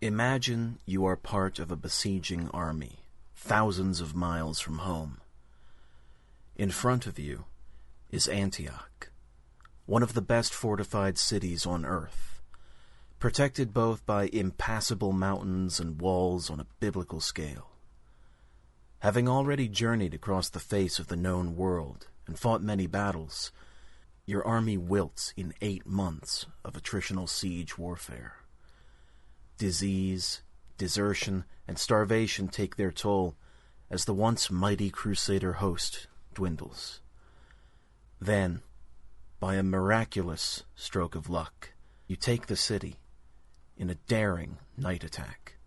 Imagine you are part of a besieging army, thousands of miles from home. In front of you is Antioch, one of the best fortified cities on earth, protected both by impassable mountains and walls on a biblical scale. Having already journeyed across the face of the known world and fought many battles, your army wilts in 8 months of attritional siege warfare. Disease, desertion, and starvation take their toll as the once mighty Crusader host dwindles. Then, by a miraculous stroke of luck, you take the city in a daring night attack.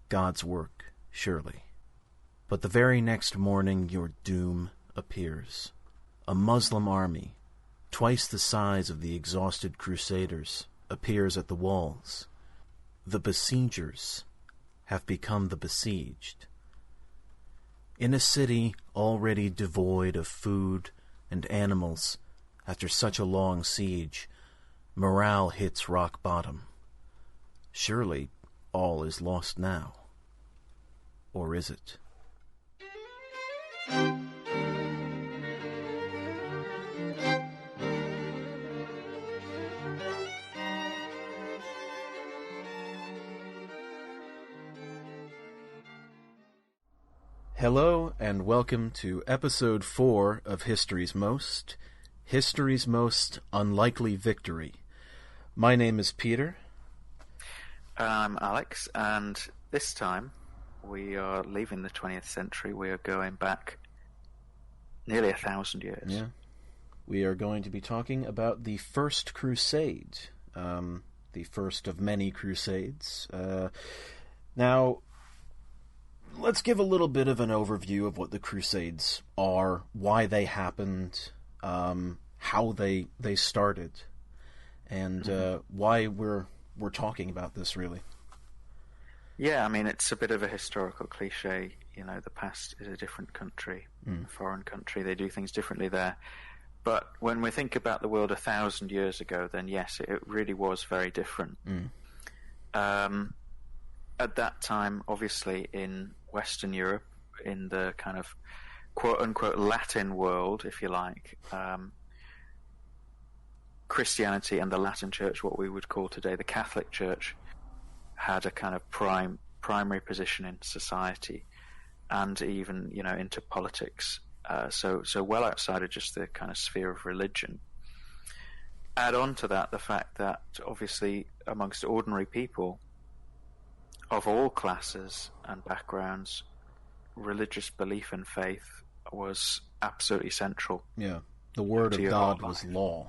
God's work, surely. But the very next morning your doom appears. A Muslim army, twice the size of the exhausted Crusaders, appears at the walls. The besiegers have become the besieged. In a city already devoid of food and animals after such a long siege, morale hits rock bottom. Surely all is lost now. Or is it? Hello, and welcome to Episode 4 of History's Most Unlikely Victory. My name is Peter. I'm Alex, and this time we are leaving the 20th century. We are going back nearly 1,000 years. Yeah. We are going to be talking about the First Crusade, the first of many crusades. Now, let's give a little bit of an overview of what the Crusades are, why they happened, how they started, and why we're talking about this, really. Yeah, I mean, it's a bit of a historical cliche. You know, the past is a different country, a foreign country. They do things differently there. But when we think about the world 1,000 years ago, then yes, it really was very different. At that time, obviously, in Western Europe, in the kind of quote-unquote Latin world, if you like, Christianity and the Latin Church, what we would call today the Catholic Church, had a kind of primary position in society and even, you know, into politics. So well outside of just the kind of sphere of religion. Add on to that the fact that, obviously, amongst ordinary people of all classes and backgrounds, religious belief and faith was absolutely central. Yeah, the Word of God was law.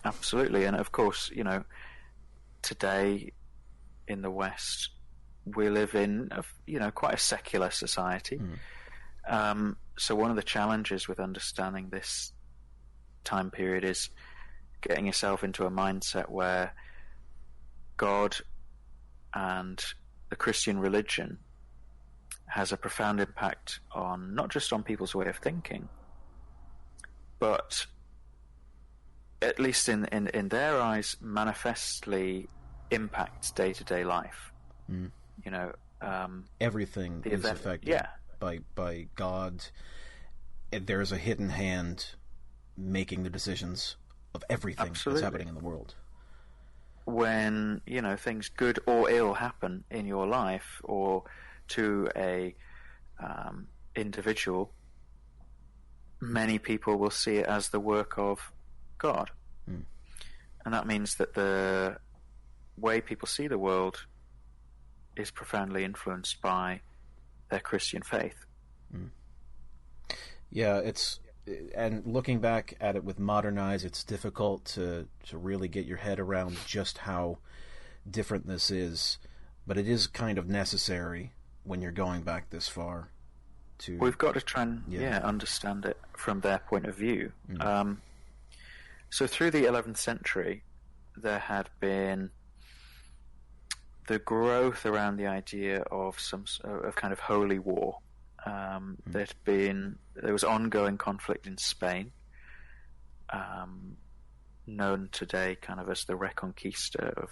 Absolutely, and of course, you know, today in the West, we live in, quite a secular society. So one of the challenges with understanding this time period is getting yourself into a mindset where God and the Christian religion has a profound impact on not just on people's way of thinking, but at least in their eyes, manifestly impacts day-to-day life. You know, everything is affected by God. There's a hidden hand making the decisions of everything that's happening in the world. When, you know, things good or ill happen in your life or to a individual, many people will see it as the work of God. And that means that the way people see the world is profoundly influenced by their Christian faith. Yeah, and looking back at it with modern eyes, it's difficult to really get your head around just how different this is, but it is kind of necessary when you're going back this far. We've got to try and understand it from their point of view. So through the 11th century, there had been the growth around the idea of of kind of holy war. There was ongoing conflict in Spain, known today kind of as the reconquista of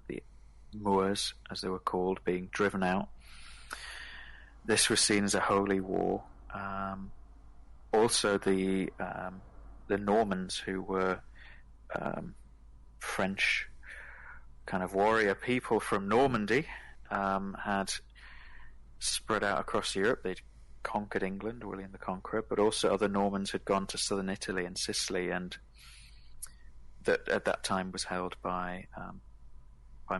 the Moors, as they were called, being driven out. This was seen as a holy war. Also, the Normans, who were French kind of warrior people from Normandy, had spread out across Europe. They'd conquered England, William the Conqueror, but also other Normans had gone to southern Italy and Sicily, and that at that time was held by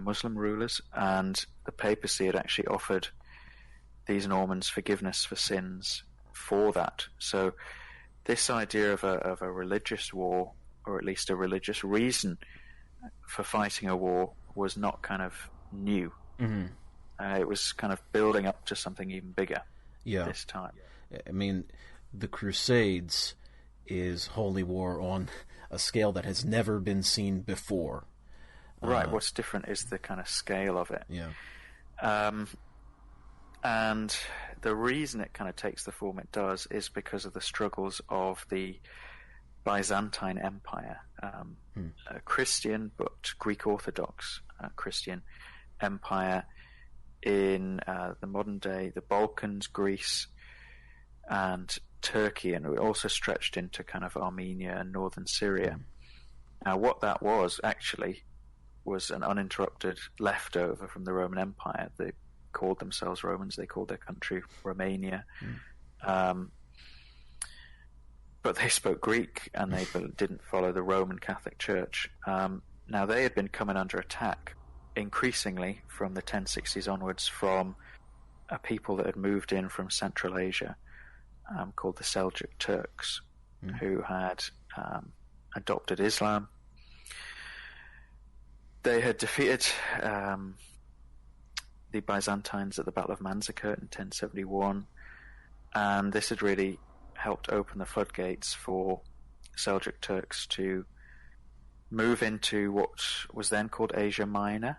Muslim rulers, and the papacy had actually offered these Normans forgiveness for sins for that. So this idea of a religious war, or at least a religious reason for fighting a war, was not kind of new. It was kind of building up to something even bigger this time. I mean, the Crusades is holy war on a scale that has never been seen before. Right. What's different is the kind of scale of it. Yeah. And the reason it kind of takes the form it does is because of the struggles of the Byzantine Empire, a Christian but Greek Orthodox Christian empire in the modern day, the Balkans, Greece, and Turkey, and it also stretched into kind of Armenia and northern Syria. Now, what that was actually was an uninterrupted leftover from the Roman Empire. They called themselves Romans. They called their country Romania. But they spoke Greek, and they didn't follow the Roman Catholic Church. Now, they had been coming under attack increasingly from the 1060s onwards from a people that had moved in from Central Asia, called the Seljuk Turks, who had adopted Islam. They had defeated the Byzantines at the Battle of Manzikert in 1071, and this had really helped open the floodgates for Seljuk Turks to move into what was then called Asia Minor.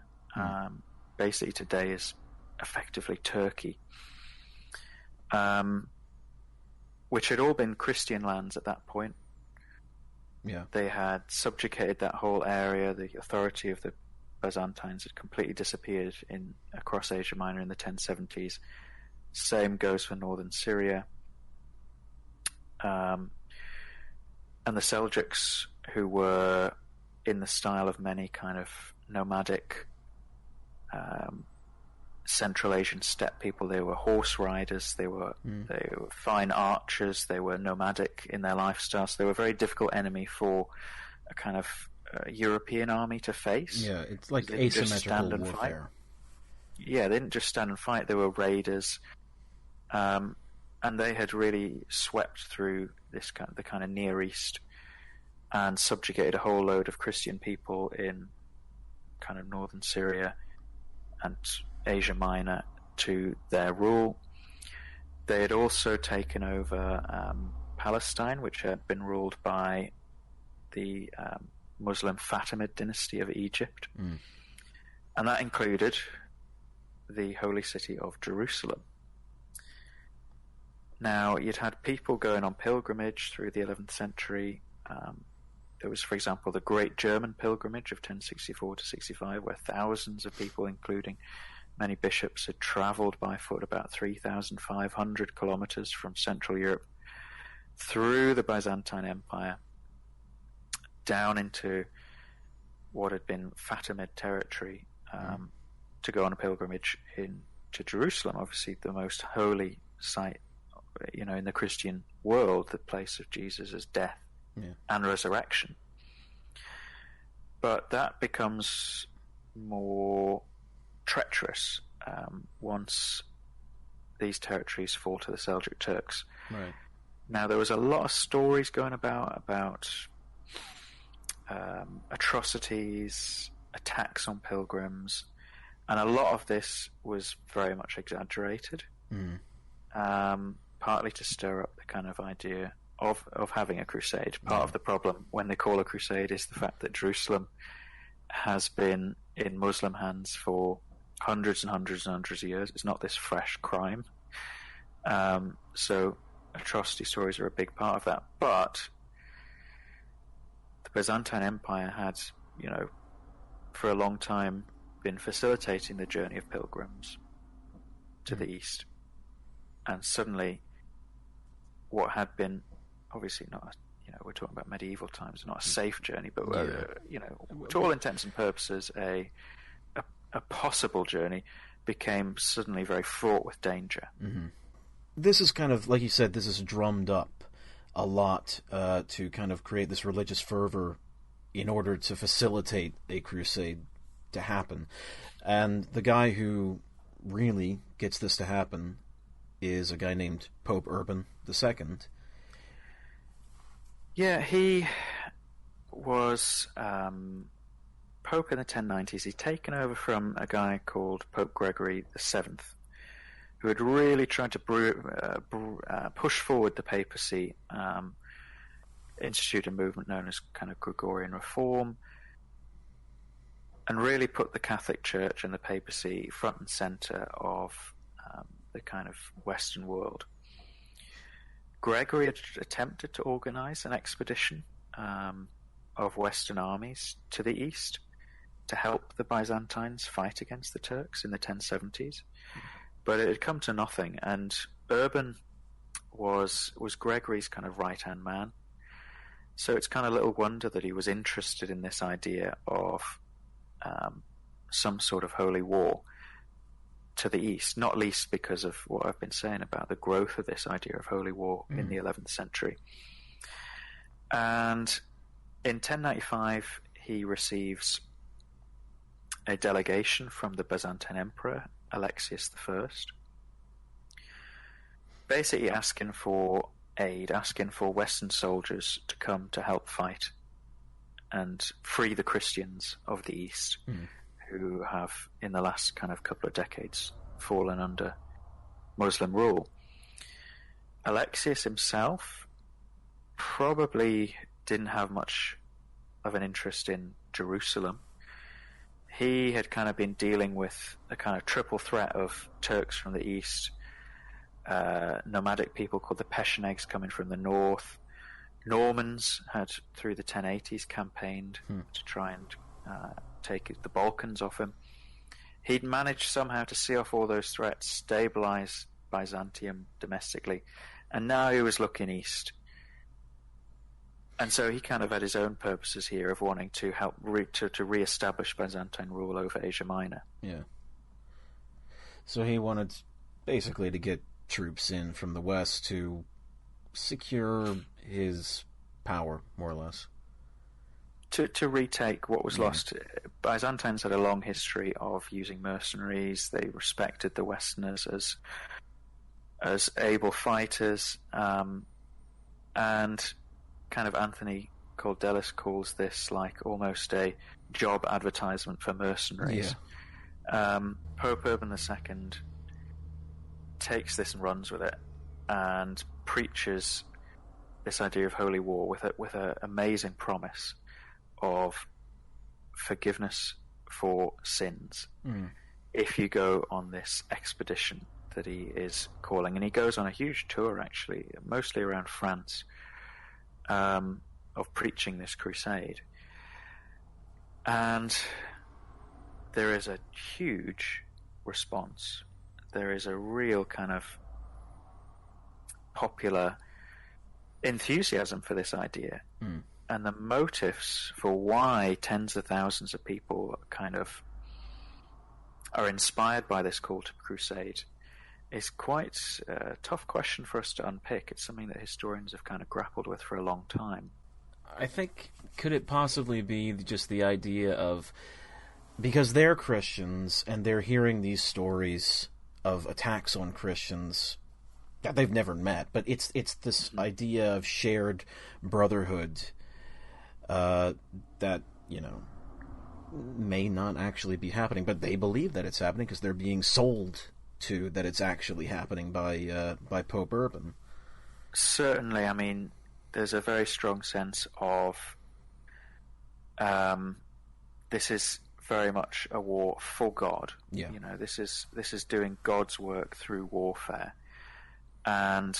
Basically today is effectively Turkey, which had all been Christian lands at that point. Yeah. They had subjugated that whole area. The authority of the Byzantines had completely disappeared across Asia Minor in the 1070s. Same goes for northern Syria. And the Seljuks, who were in the style of many kind of nomadic Central Asian steppe people, they were horse riders, they were fine archers, they were nomadic in their lifestyle, so they were a very difficult enemy for a kind of European army to face. Yeah, it's like asymmetrical warfare. Yeah, they didn't just stand and fight, they were raiders. And they had really swept through the kind of Near East and subjugated a whole load of Christian people in kind of northern Syria and Asia Minor to their rule. They had also taken over Palestine, which had been ruled by the Muslim Fatimid dynasty of Egypt. And that included the holy city of Jerusalem. Now, you'd had people going on pilgrimage through the 11th century. There was, for example, the Great German Pilgrimage of 1064 to 65, where thousands of people, including many bishops, had travelled by foot about 3,500 kilometres from Central Europe through the Byzantine Empire down into what had been Fatimid territory to go on a pilgrimage to Jerusalem, obviously the most holy site, in the Christian world, the place of Jesus' death and resurrection. But that becomes more treacherous once these territories fall to the Seljuk Turks. Right. Now, there was a lot of stories going about atrocities, attacks on pilgrims, and a lot of this was very much exaggerated, partly to stir up the kind of idea of having a crusade. Part of the problem when they call a crusade is the fact that Jerusalem has been in Muslim hands for hundreds and hundreds and hundreds of years. It's not this fresh crime. So atrocity stories are a big part of that. But the Byzantine Empire had, for a long time been facilitating the journey of pilgrims to the east, and suddenly what had been obviously not, we're talking about medieval times, not a safe journey, but to all intents and purposes a possible journey, became suddenly very fraught with danger. Mm-hmm. This is kind of, like you said, this is drummed up a lot to kind of create this religious fervor in order to facilitate a crusade to happen. And the guy who really gets this to happen is a guy named Pope Urban II. Yeah, he was Pope in the 1090s. He'd taken over from a guy called Pope Gregory VII, who had really tried to push forward the papacy, institute a movement known as kind of Gregorian reform, and really put the Catholic Church and the papacy front and center of the kind of Western world. Gregory had attempted to organize an expedition of Western armies to the east to help the Byzantines fight against the Turks in the 1070s, but it had come to nothing. And Urban was Gregory's kind of right-hand man, so it's kind of little wonder that he was interested in this idea of some sort of holy war to the east, not least because of what I've been saying about the growth of this idea of holy war in the 11th century. And in 1095, he receives a delegation from the Byzantine Emperor, Alexius I, basically asking for aid, asking for Western soldiers to come to help fight and free the Christians of the East, who have, in the last kind of couple of decades, fallen under Muslim rule. Alexius himself probably didn't have much of an interest in Jerusalem. He had kind of been dealing with a kind of triple threat of Turks from the east, nomadic people called the Pechenegs coming from the north. Normans had, through the 1080s, campaigned to try and take the Balkans off him. He'd managed somehow to see off all those threats, stabilize Byzantium domestically, and now he was looking east. And so he kind of had his own purposes here of wanting to help to re-establish Byzantine rule over Asia Minor. Yeah. So he wanted basically to get troops in from the west to secure his power, more or less. To retake what was lost. Byzantines had a long history of using mercenaries. They respected the Westerners as able fighters, and kind of Anthony Cordelis calls this like almost a job advertisement for mercenaries. Yeah. Pope Urban II takes this and runs with it and preaches this idea of holy war with an amazing promise of forgiveness for sins if you go on this expedition that he is calling. And he goes on a huge tour, actually, mostly around France, of preaching this crusade. And there is a huge response. There is a real kind of popular enthusiasm for this idea. And the motives for why tens of thousands of people kind of are inspired by this call to crusade is quite a tough question for us to unpick. It's something that historians have kind of grappled with for a long time. I think, could it possibly be just the idea of, because they're Christians and they're hearing these stories of attacks on Christians that they've never met, but it's this idea of shared brotherhood that, may not actually be happening, but they believe that it's happening because they're being sold to that it's actually happening by Pope Urban. Certainly, I mean, there's a very strong sense of this is very much a war for God. Yeah. This is doing God's work through warfare, and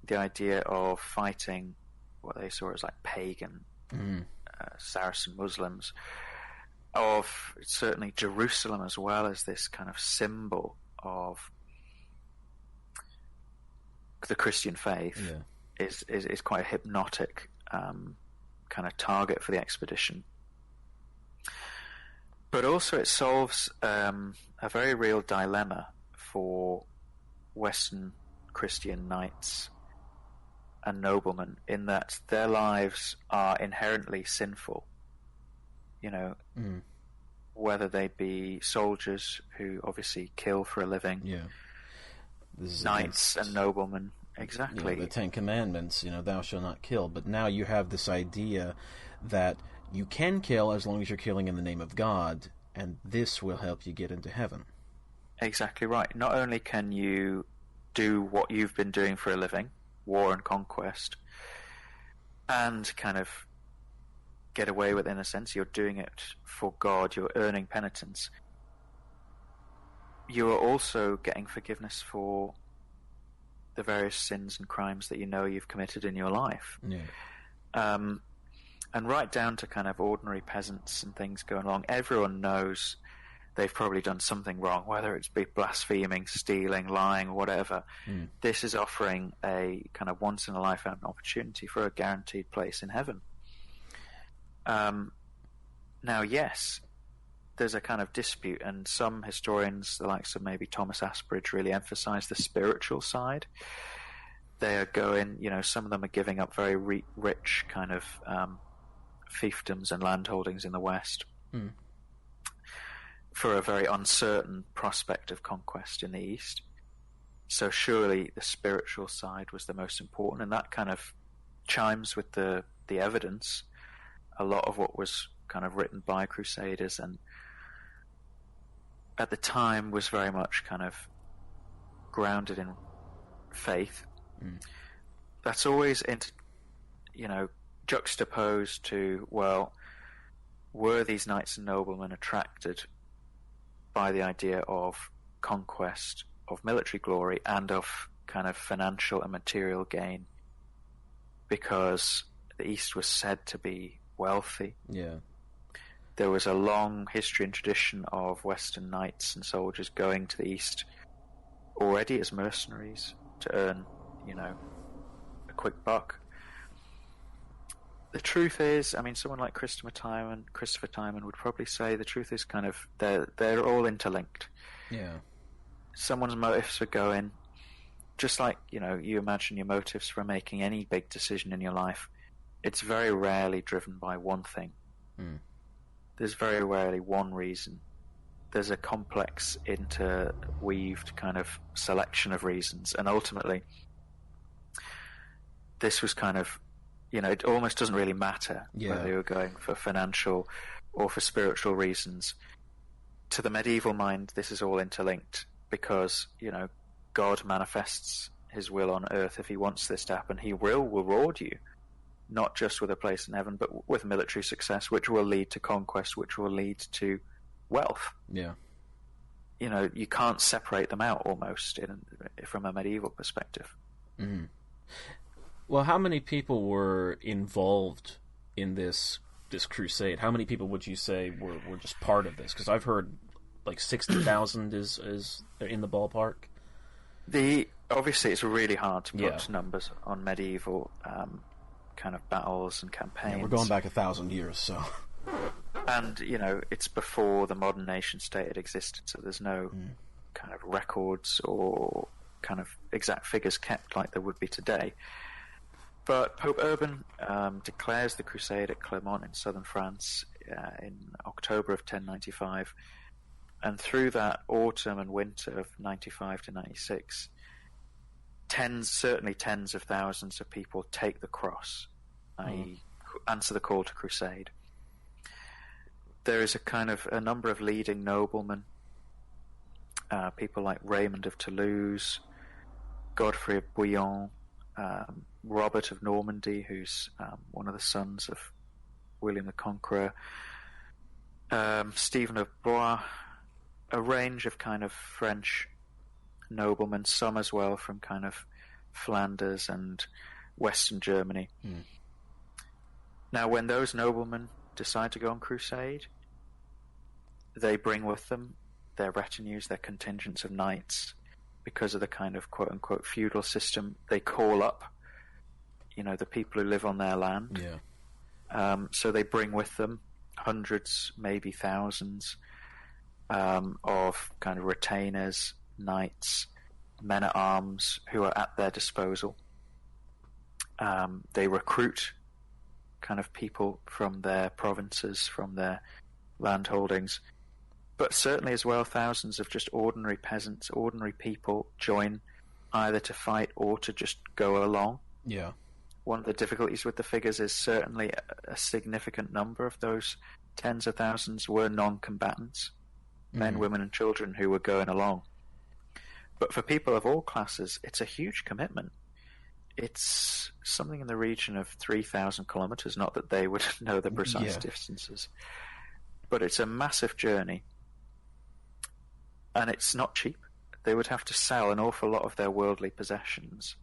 the idea of fighting what they saw as like pagan Saracen Muslims of certainly Jerusalem as well as this kind of symbol of the Christian faith is quite a hypnotic kind of target for the expedition. But also it solves a very real dilemma for Western Christian knights and noblemen, in that their lives are inherently sinful. You know, whether they be soldiers who obviously kill for a living, knights and noblemen, exactly. The Ten Commandments, thou shalt not kill. But now you have this idea that you can kill as long as you're killing in the name of God, and this will help you get into heaven. Exactly right. Not only can you do what you've been doing for a living, war and conquest, and kind of get away with it in a sense, you're doing it for God, you're earning penitence. You are also getting forgiveness for the various sins and crimes that you know you've committed in your life. And right down to kind of ordinary peasants and things going along, everyone knows they've probably done something wrong, whether it's be blaspheming, stealing, lying, whatever. This is offering a kind of once-in-a-lifetime opportunity for a guaranteed place in heaven. Now, yes, there's a kind of dispute, and some historians, the likes of maybe Thomas Asbridge, really emphasize the spiritual side. They are going, some of them are giving up very rich kind of fiefdoms and landholdings in the West for a very uncertain prospect of conquest in the East. So surely the spiritual side was the most important, and that kind of chimes with the evidence. A lot of what was kind of written by Crusaders and at the time was very much kind of grounded in faith. That's always juxtaposed to, well, were these knights and noblemen attracted by the idea of conquest, of military glory, and of kind of financial and material gain because the East was said to be wealthy? There was a long history and tradition of Western knights and soldiers going to the East already as mercenaries to earn, a quick buck. The truth is, someone like Christopher Timon would probably say the truth is kind of they're all interlinked. Someone's motives for going, just like you imagine your motives for making any big decision in your life, it's very rarely driven by one thing. There's very rarely one reason. There's a complex, interweaved kind of selection of reasons, and ultimately this was kind of, it almost doesn't really matter whether you were going for financial or for spiritual reasons. To the medieval mind, this is all interlinked because, God manifests his will on earth. If he wants this to happen, he will reward you, not just with a place in heaven, but with military success, which will lead to conquest, which will lead to wealth. You can't separate them out almost from a medieval perspective. Well, how many people were involved in this crusade? How many people would you say were just part of this? Because I've heard like 60,000 is in the ballpark. Obviously, it's really hard to put numbers on medieval kind of battles and campaigns. We're going back 1,000 years, so. And it's before the modern nation state had existed, so there's no kind of records or kind of exact figures kept like there would be today. But Pope Urban declares the crusade at Clermont in southern France in October of 1095, and through that autumn and winter of 95 to 96, certainly tens of thousands of people take the cross, i.e. answer the call to crusade. There is a number of leading noblemen, people like Raymond of Toulouse, Godfrey of Bouillon, Robert of Normandy, who's one of the sons of William the Conqueror, Stephen of Blois, a range of kind of French noblemen, some as well from kind of Flanders and Western Germany. Now, when those noblemen decide to go on crusade, they bring with them their retinues, their contingents of knights, because of the kind of quote-unquote feudal system. They call up, the people who live on their land. Yeah. So they bring with them hundreds, maybe thousands, of kind of retainers, knights, men-at-arms who are at their disposal. They recruit kind of people from their provinces, from their land holdings, but certainly as well thousands of just ordinary peasants, ordinary people join either to fight or to just go along. Yeah. One of the difficulties with the figures is certainly a significant number of those tens of thousands were non-combatants, men, women and children who were going along. But for people of all classes, it's a huge commitment. It's something in the region of 3,000 kilometers, not that they would know the precise distances, but it's a massive journey. And it's not cheap. They would have to sell an awful lot of their worldly possessions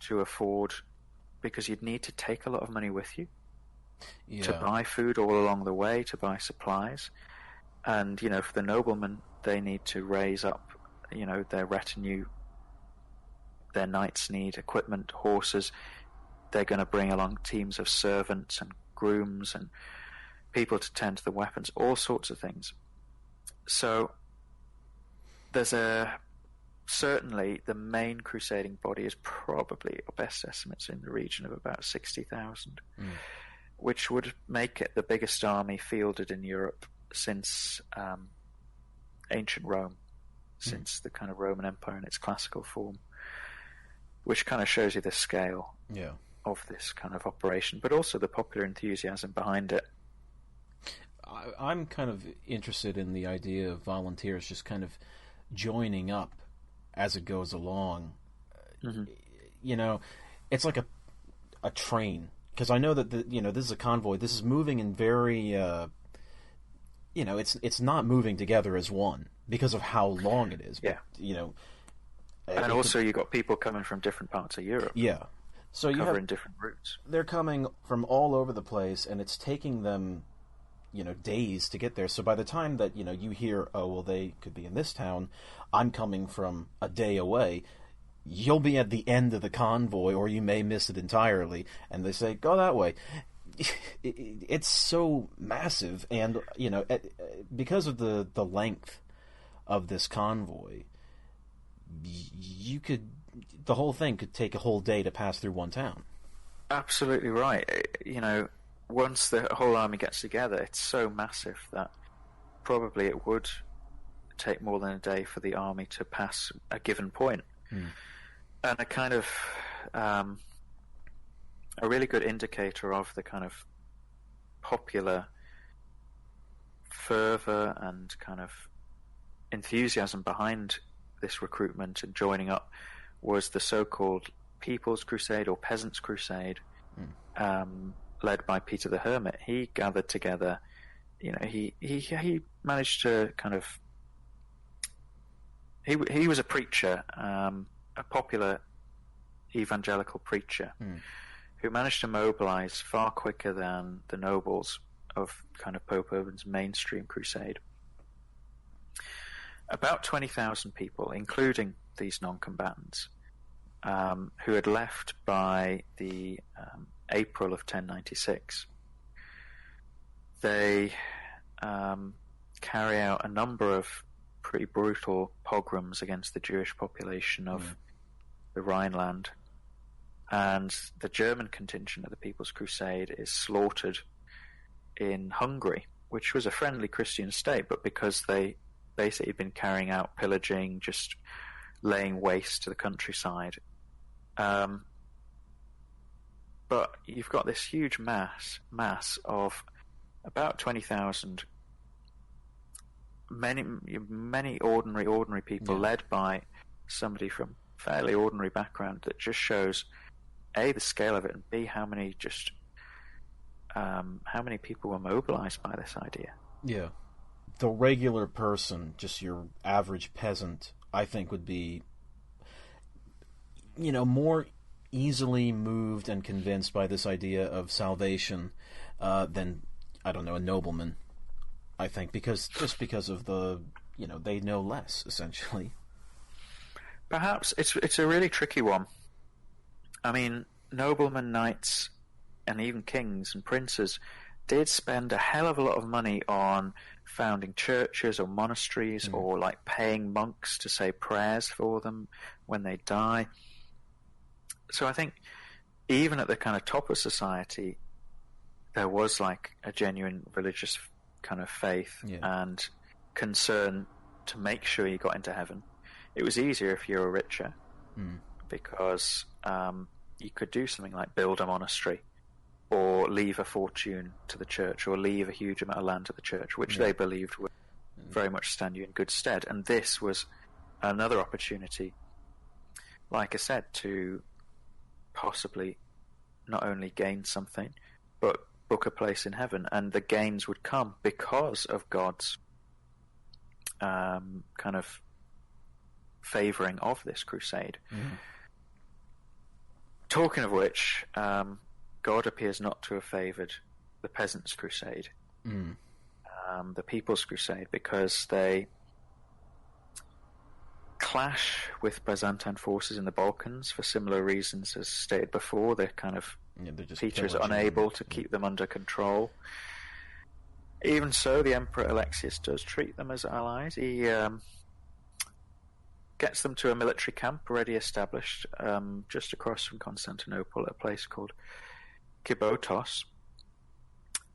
to afford, because you'd need to take a lot of money with you to buy food all along the way, to buy supplies. And, for the noblemen, they need to raise up, their retinue. Their knights need equipment, horses. They're going to bring along teams of servants and grooms and people to tend to the weapons, all sorts of things. So there's certainly the main crusading body is probably, or best estimates, in the region of about 60,000, which would make it the biggest army fielded in Europe since ancient Rome, since the kind of Roman Empire in its classical form, which kind of shows you the scale of this kind of operation, but also the popular enthusiasm behind it. I'm kind of interested in the idea of volunteers just kind of joining up as it goes along. It's like a train, because I know that this is a convoy. This is moving in very it's not moving together as one because of how long it is. But, and also you've got people coming from different parts of Europe. Yeah. So you covering different routes. They're coming from all over the place, and it's taking them, days to get there. So by the time that, you hear, oh, well, they could be in this town, I'm coming from a day away, you'll be at the end of the convoy, or you may miss it entirely, and they say, go that way. It's so massive, and, because of the length of this convoy, the whole thing could take a whole day to pass through one town. Absolutely right. Once the whole army gets together, it's so massive that probably it would take more than a day for the army to pass a given point. And a kind of a really good indicator of the kind of popular fervor and kind of enthusiasm behind this recruitment and joining up was the so-called People's Crusade or Peasants' Crusade, led by Peter the Hermit. He gathered together, he managed to kind of, he was a preacher, a popular evangelical preacher, who managed to mobilize far quicker than the nobles of kind of Pope Urban's mainstream crusade. About 20,000 people, including these non-combatants, who had left by the April of 1096. They carry out a number of pretty brutal pogroms against the Jewish population of the Rhineland, and the German contingent of the People's Crusade is slaughtered in Hungary, which was a friendly Christian state, but because they basically had been carrying out pillaging, just laying waste to the countryside. But you've got this huge mass of about 20,000, many ordinary people, led by somebody from fairly ordinary background, that just shows A, the scale of it, and B, how many people were mobilized by this idea. Yeah. The regular person, just your average peasant, I think would be, more easily moved and convinced by this idea of salvation than, I don't know, a nobleman. I think, because of the, they know less, essentially. Perhaps it's a really tricky one. I mean, noblemen, knights, and even kings and princes did spend a hell of a lot of money on founding churches or monasteries, or like paying monks to say prayers for them when they die. So I think even at the kind of top of society, there was like a genuine religious kind of faith and concern to make sure you got into heaven. It was easier if you were richer, because you could do something like build a monastery, or leave a fortune to the church, or leave a huge amount of land to the church, which they believed would very much stand you in good stead. And this was another opportunity, like I said, to possibly not only gain something, but book a place in heaven. And the gains would come because of God's kind of favouring of this crusade. Talking of which, God appears not to have favoured the Peasants' Crusade, the People's Crusade, because they clash with Byzantine forces in the Balkans for similar reasons as stated before. They're kind of Peter is unable to keep them under control. Even so, the Emperor Alexius does treat them as allies. He gets them to a military camp already established just across from Constantinople at a place called Kibotos,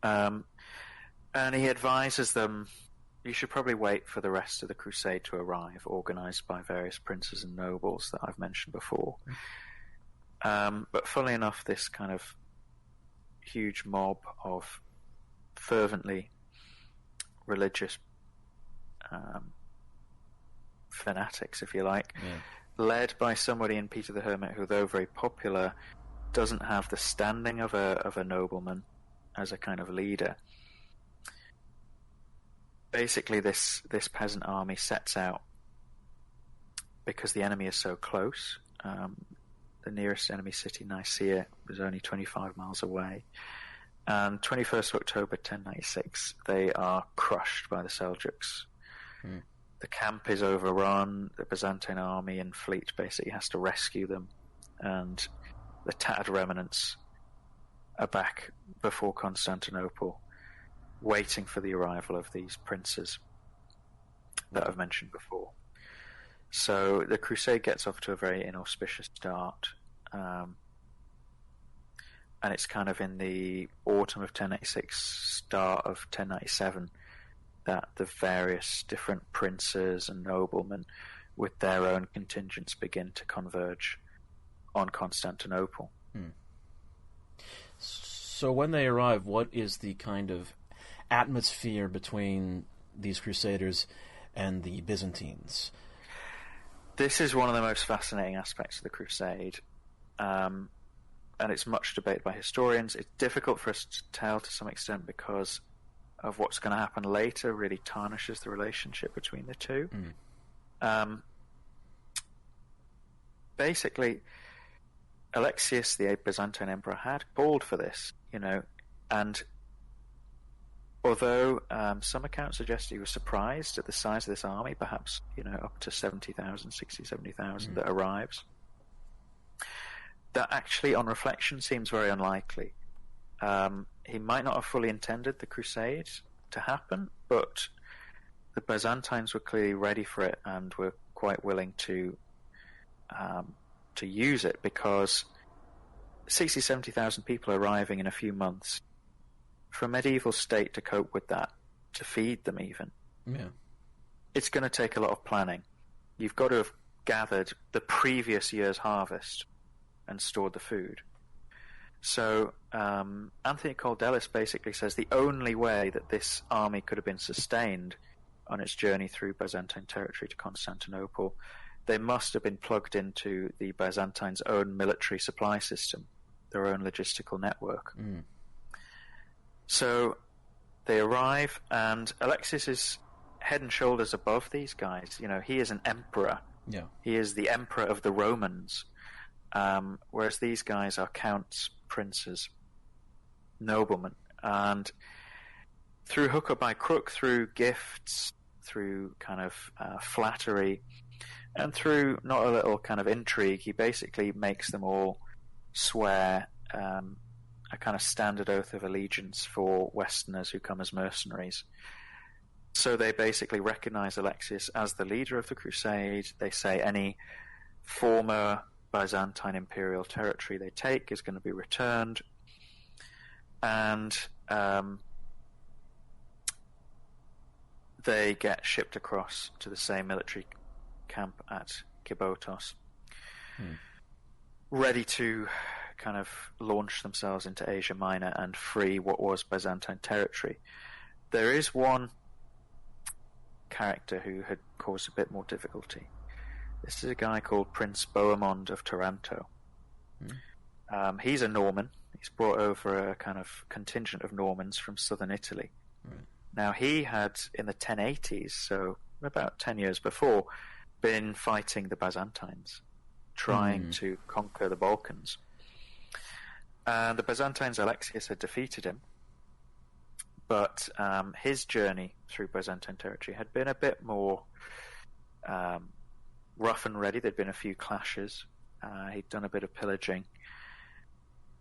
and he advises them, you should probably wait for the rest of the crusade to arrive, organised by various princes and nobles that I've mentioned before. But funnily enough, this kind of huge mob of fervently religious fanatics, if you like, led by somebody in Peter the Hermit who, though very popular, doesn't have the standing of a nobleman as a kind of leader. Basically, this peasant army sets out because the enemy is so close. The nearest enemy city, Nicaea, was only 25 miles away. And 21st of October 1096, they are crushed by the Seljuks. The camp is overrun. The Byzantine army and fleet basically has to rescue them, and the tattered remnants are back before Constantinople, waiting for the arrival of these princes that I've mentioned before. So the crusade gets off to a very inauspicious start, and it's kind of in the autumn of 1096, start of 1097, that the various different princes and noblemen with their own contingents begin to converge on Constantinople. So when they arrive, what is the kind of atmosphere between these crusaders and the Byzantines? This is one of the most fascinating aspects of the crusade, and it's much debated by historians. It's difficult for us to tell to some extent because of what's going to happen later really tarnishes the relationship between the two. Basically, Alexius, the Byzantine emperor, had called for this, and although some accounts suggest he was surprised at the size of this army, perhaps up to 70,000, 60,000, 70,000 that arrives, that actually on reflection seems very unlikely. He might not have fully intended the crusade to happen, but the Byzantines were clearly ready for it and were quite willing to use it, because 60,000, 70,000 people arriving in a few months, for a medieval state to cope with that, to feed them even, it's going to take a lot of planning. You've got to have gathered the previous year's harvest and stored the food. So Anthony Caldelis basically says the only way that this army could have been sustained on its journey through Byzantine territory to Constantinople, they must have been plugged into the Byzantines' own military supply system, their own logistical network. So they arrive, and Alexius is head and shoulders above these guys. He is an emperor. He is the emperor of the Romans, whereas these guys are counts, princes, noblemen. And through hook or by crook, through gifts, through kind of flattery, and through not a little kind of intrigue, he basically makes them all swear a kind of standard oath of allegiance for Westerners who come as mercenaries. So they basically recognize Alexius as the leader of the crusade. They say any former Byzantine imperial territory they take is going to be returned, and they get shipped across to the same military camp at Kibotos, ready to kind of launch themselves into Asia Minor and free what was Byzantine territory. There is one character who had caused a bit more difficulty. This is a guy called Prince Bohemond of Taranto. He's a Norman. He's brought over a kind of contingent of Normans from southern Italy. Now, he had, in the 1080s, so about 10 years before, been fighting the Byzantines, trying to conquer the Balkans. And the Byzantines, Alexius had defeated him, but his journey through Byzantine territory had been a bit more rough and ready. There'd been a few clashes. He'd done a bit of pillaging,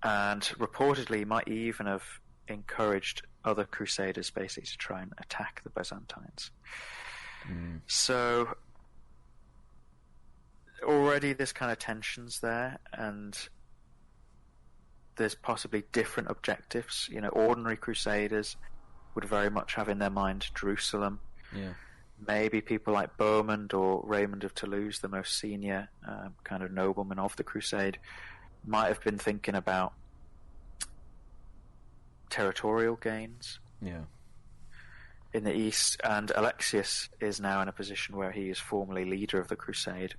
and reportedly might even have encouraged other crusaders basically to try and attack the Byzantines. So already there's kind of tensions there, and there's possibly different objectives. You know, ordinary crusaders would very much have in their mind Jerusalem. Maybe people like Bohemond or Raymond of Toulouse, the most senior kind of nobleman of the crusade, might have been thinking about territorial gains in the east. And Alexius is now in a position where he is formally leader of the crusade,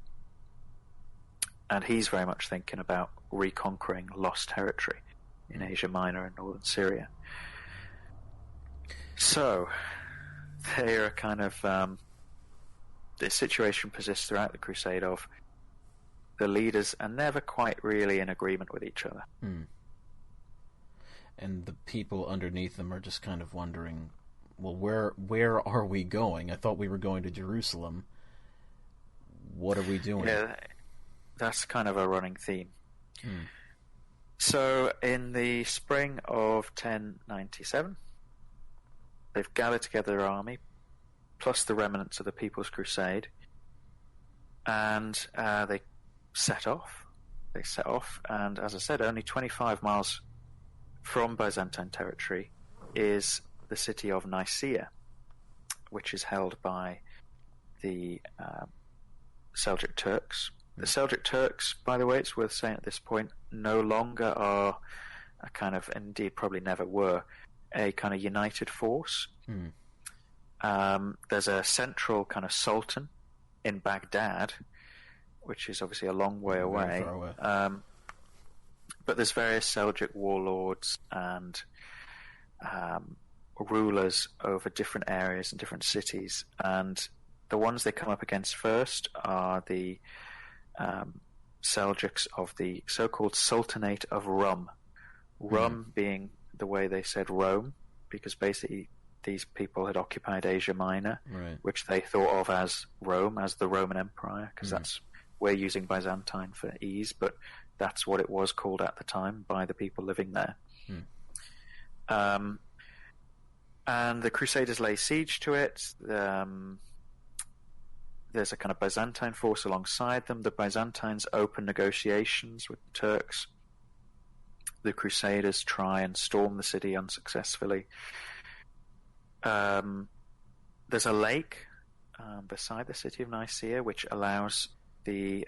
and he's very much thinking about reconquering lost territory in Asia Minor and northern Syria. So they are kind of this situation persists throughout the crusade of the leaders are never quite really in agreement with each other. And the people underneath them are just kind of wondering, well, where are we going? I thought we were going to Jerusalem. What are we doing? Yeah, that's kind of a running theme. So in the spring of 1097, they've gathered together their army, plus the remnants of the People's Crusade, and they set off. They set off, and as I said, only 25 miles from Byzantine territory is the city of Nicaea, which is held by the Seljuk Turks. The Seljuk Turks, by the way, it's worth saying at this point, no longer are a kind of, indeed probably never were, a kind of united force. There's a central kind of sultan in Baghdad, which is obviously a long way away. But there's various Seljuk warlords and rulers over different areas and different cities, and the ones they come up against first are the Seljuks of the so-called Sultanate of Rum. Rum being the way they said Rome, because basically these people had occupied Asia Minor, which they thought of as Rome, as the Roman Empire, because that's, we're using Byzantine for ease, but that's what it was called at the time by the people living there. And the Crusaders lay siege to it. There's a kind of Byzantine force alongside them. The Byzantines open negotiations with the Turks. The Crusaders try and storm the city unsuccessfully. There's a lake beside the city of Nicaea, which allows the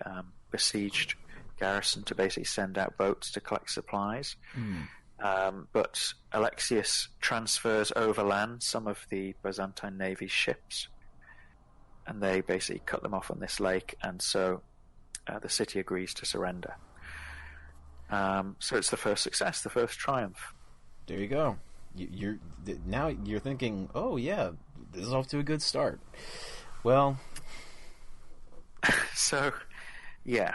besieged garrison to basically send out boats to collect supplies. But Alexius transfers overland some of the Byzantine navy's ships, and they basically cut them off on this lake, and so the city agrees to surrender. So it's the first success, the first triumph. There you go. Now you're thinking, oh yeah, this is off to a good start. Well, so yeah,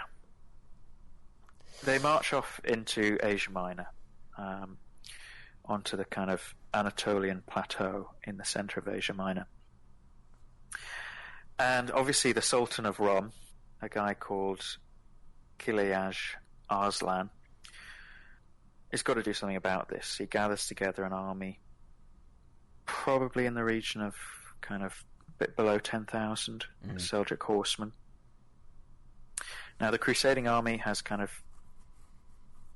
they march off into Asia Minor, onto the kind of Anatolian plateau in the center of Asia Minor. And obviously the Sultan of Rum, a guy called Kilayaj Arslan, has got to do something about this. He gathers together an army, probably in the region of kind of a bit below 10,000 Seljuk horsemen. Now the crusading army has kind of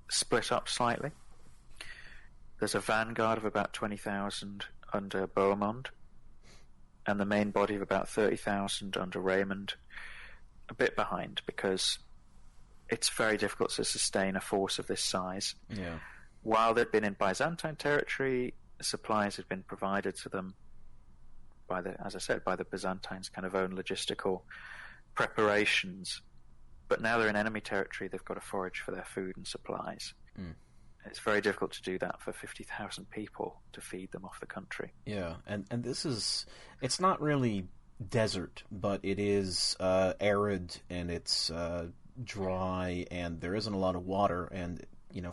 split up slightly. There's a vanguard of about 20,000 under Bohemond, and the main body of about 30,000 under Raymond, a bit behind, because it's very difficult to sustain a force of this size. Yeah. While they'd been in Byzantine territory, supplies had been provided to them by as I said, by the Byzantines' kind of own logistical preparations. But now they're in enemy territory, they've got to forage for their food and supplies. It's very difficult to do that for 50,000 people, to feed them off the country. Yeah, and this is, it's not really desert, but it is arid, and it's dry, and there isn't a lot of water, and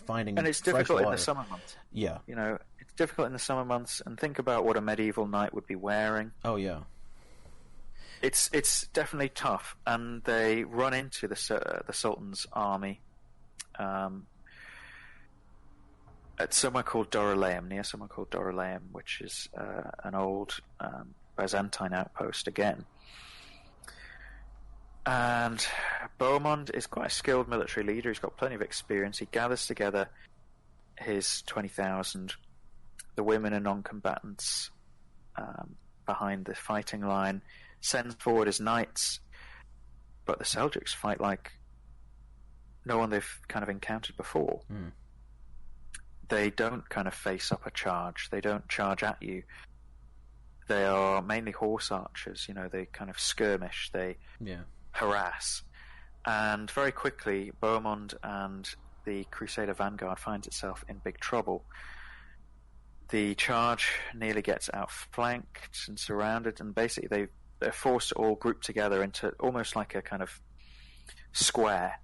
finding and it's difficult in the summer months. Yeah, it's difficult in the summer months, and think about what a medieval knight would be wearing. Oh yeah, it's definitely tough, and they run into the Sultan's army at somewhere called Dorylaeum, near somewhere called Dorylaeum, which is an old Byzantine outpost again. And Bohemond is quite a skilled military leader. He's got plenty of experience. He gathers together his 20,000, the women and non-combatants behind the fighting line, sends forward his knights, but the Seljuks fight like no one they've kind of encountered before. They don't kind of face up a charge. They don't charge at you. They are mainly horse archers. They kind of skirmish. They harass. And very quickly, Bohemond and the Crusader vanguard finds itself in big trouble. The charge nearly gets outflanked and surrounded, and basically they're forced to all group together into almost like a kind of square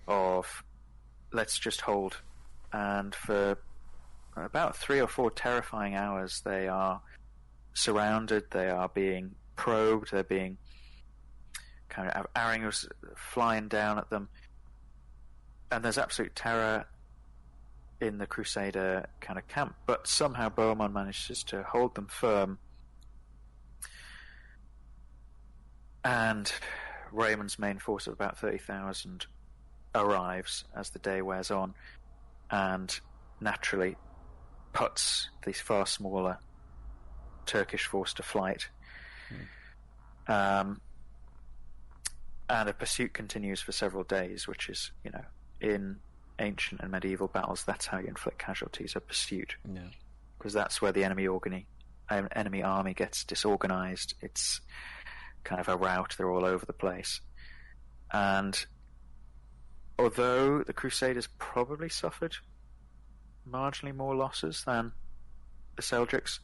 of let's just hold. And for about 3 or 4 terrifying hours, they are surrounded, they are being probed, they're being kind of arrows flying down at them, and there's absolute terror in the Crusader kind of camp. But somehow Bohemond manages to hold them firm, and Raymond's main force of about 30,000 arrives as the day wears on, and naturally puts these far smaller Turkish force to flight. And a pursuit continues for several days, which is, in ancient and medieval battles, that's how you inflict casualties, a pursuit. Because that's where the enemy army gets disorganized. It's kind of a rout, they're all over the place. And although the Crusaders probably suffered marginally more losses than the Seljuks,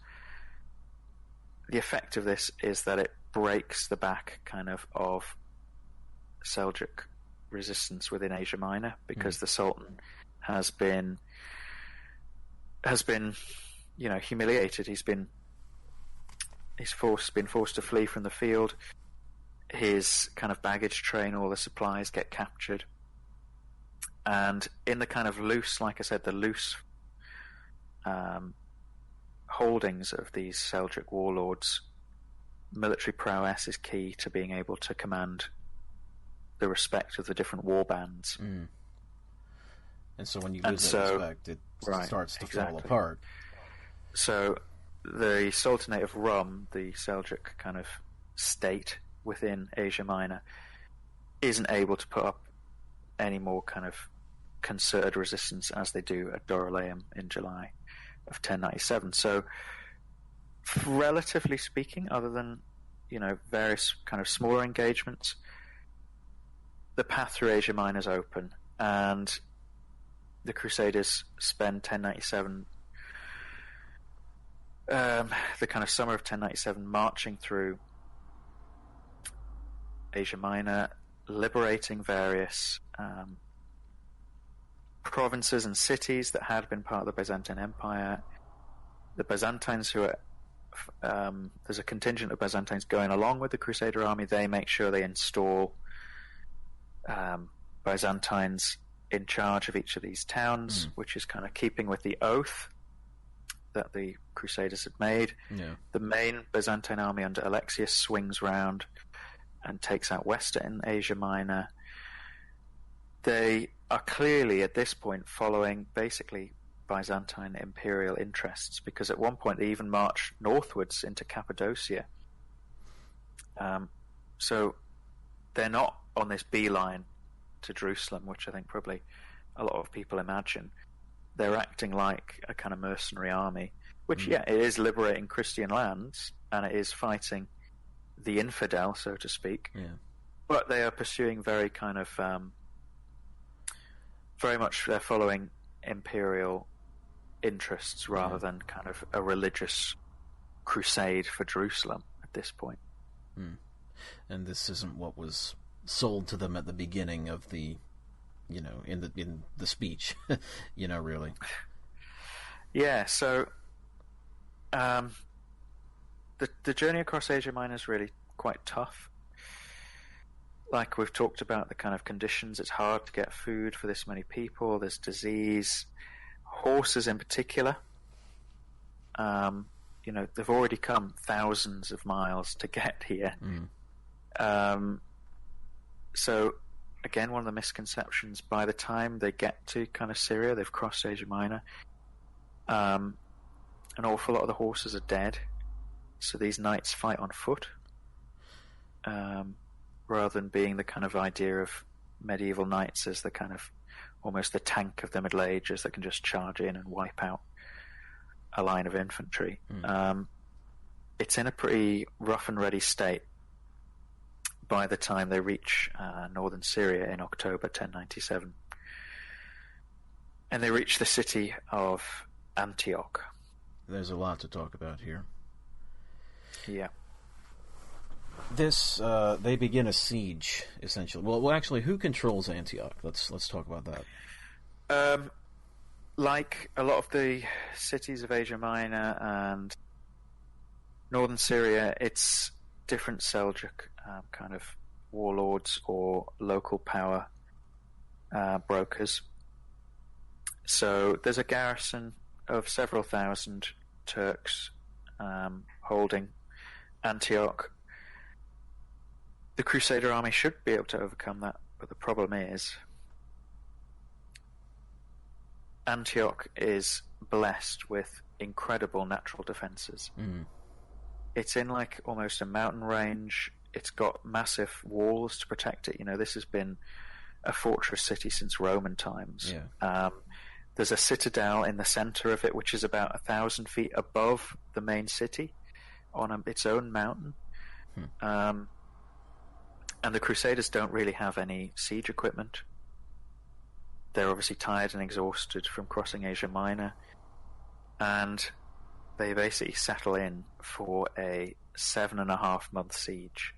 the effect of this is that it breaks the back kind of Seljuk resistance within Asia Minor, because the Sultan has been humiliated. He's been forced to flee from the field. His kind of baggage train, all the supplies get captured. And in the kind of loose, like I said, the loose holdings of these Seljuk warlords, military prowess is key to being able to command the respect of the different war bands. And so when you lose that respect, it starts to fall apart. So the Sultanate of Rum, the Seljuk kind of state within Asia Minor, isn't able to put up any more kind of concerted resistance as they do at Dorylaeum in July of 1097. So, relatively speaking, other than various kind of smaller engagements, the path through Asia Minor is open, and the Crusaders spend 1097, the kind of summer of 1097, marching through Asia Minor, liberating various provinces and cities that had been part of the Byzantine Empire, the Byzantines who are there's a contingent of Byzantines going along with the Crusader army. They make sure they install Byzantines in charge of each of these towns, which is kind of keeping with the oath that the Crusaders had made. Yeah. The main Byzantine army under Alexius swings round and takes out Western Asia Minor. They are clearly at this point following basically Byzantine imperial interests, because at one point they even march northwards into Cappadocia. So they're not on this beeline to Jerusalem, which I think probably a lot of people imagine. They're acting like a kind of mercenary army, which, yeah, it is liberating Christian lands, and it is fighting the infidel, so to speak. Yeah. But they are pursuing very kind of, very much they're following imperial interests rather than kind of a religious crusade for Jerusalem at this point. And this isn't what was sold to them at the beginning of the, in the speech, really. Yeah, so the journey across Asia Minor is really quite tough. Like we've talked about, the kind of conditions, it's hard to get food for this many people, there's disease, horses in particular. They've already come thousands of miles to get here. So again, one of the misconceptions, by the time they get to kind of Syria, they've crossed Asia Minor, an awful lot of the horses are dead, so these knights fight on foot, rather than being the kind of idea of medieval knights as the kind of almost the tank of the Middle Ages that can just charge in and wipe out a line of infantry. It's in a pretty rough and ready state by the time they reach northern Syria in October 1097. And they reach the city of Antioch. There's a lot to talk about here. Yeah. They begin a siege, essentially. Well, actually, who controls Antioch? Let's talk about that. Like a lot of the cities of Asia Minor and northern Syria, it's different Seljuk kind of warlords or local power brokers. So there's a garrison of several thousand Turks holding Antioch. The Crusader army should be able to overcome that, but the problem is Antioch is blessed with incredible natural defences. It's in like almost a mountain range. It's got massive walls to protect it. This has been a fortress city since Roman times. Yeah. There's a citadel in the centre of it, which is about 1,000 feet above the main city on its own mountain. And the Crusaders don't really have any siege equipment. They're obviously tired and exhausted from crossing Asia Minor, and they basically settle in for a 7.5-month siege,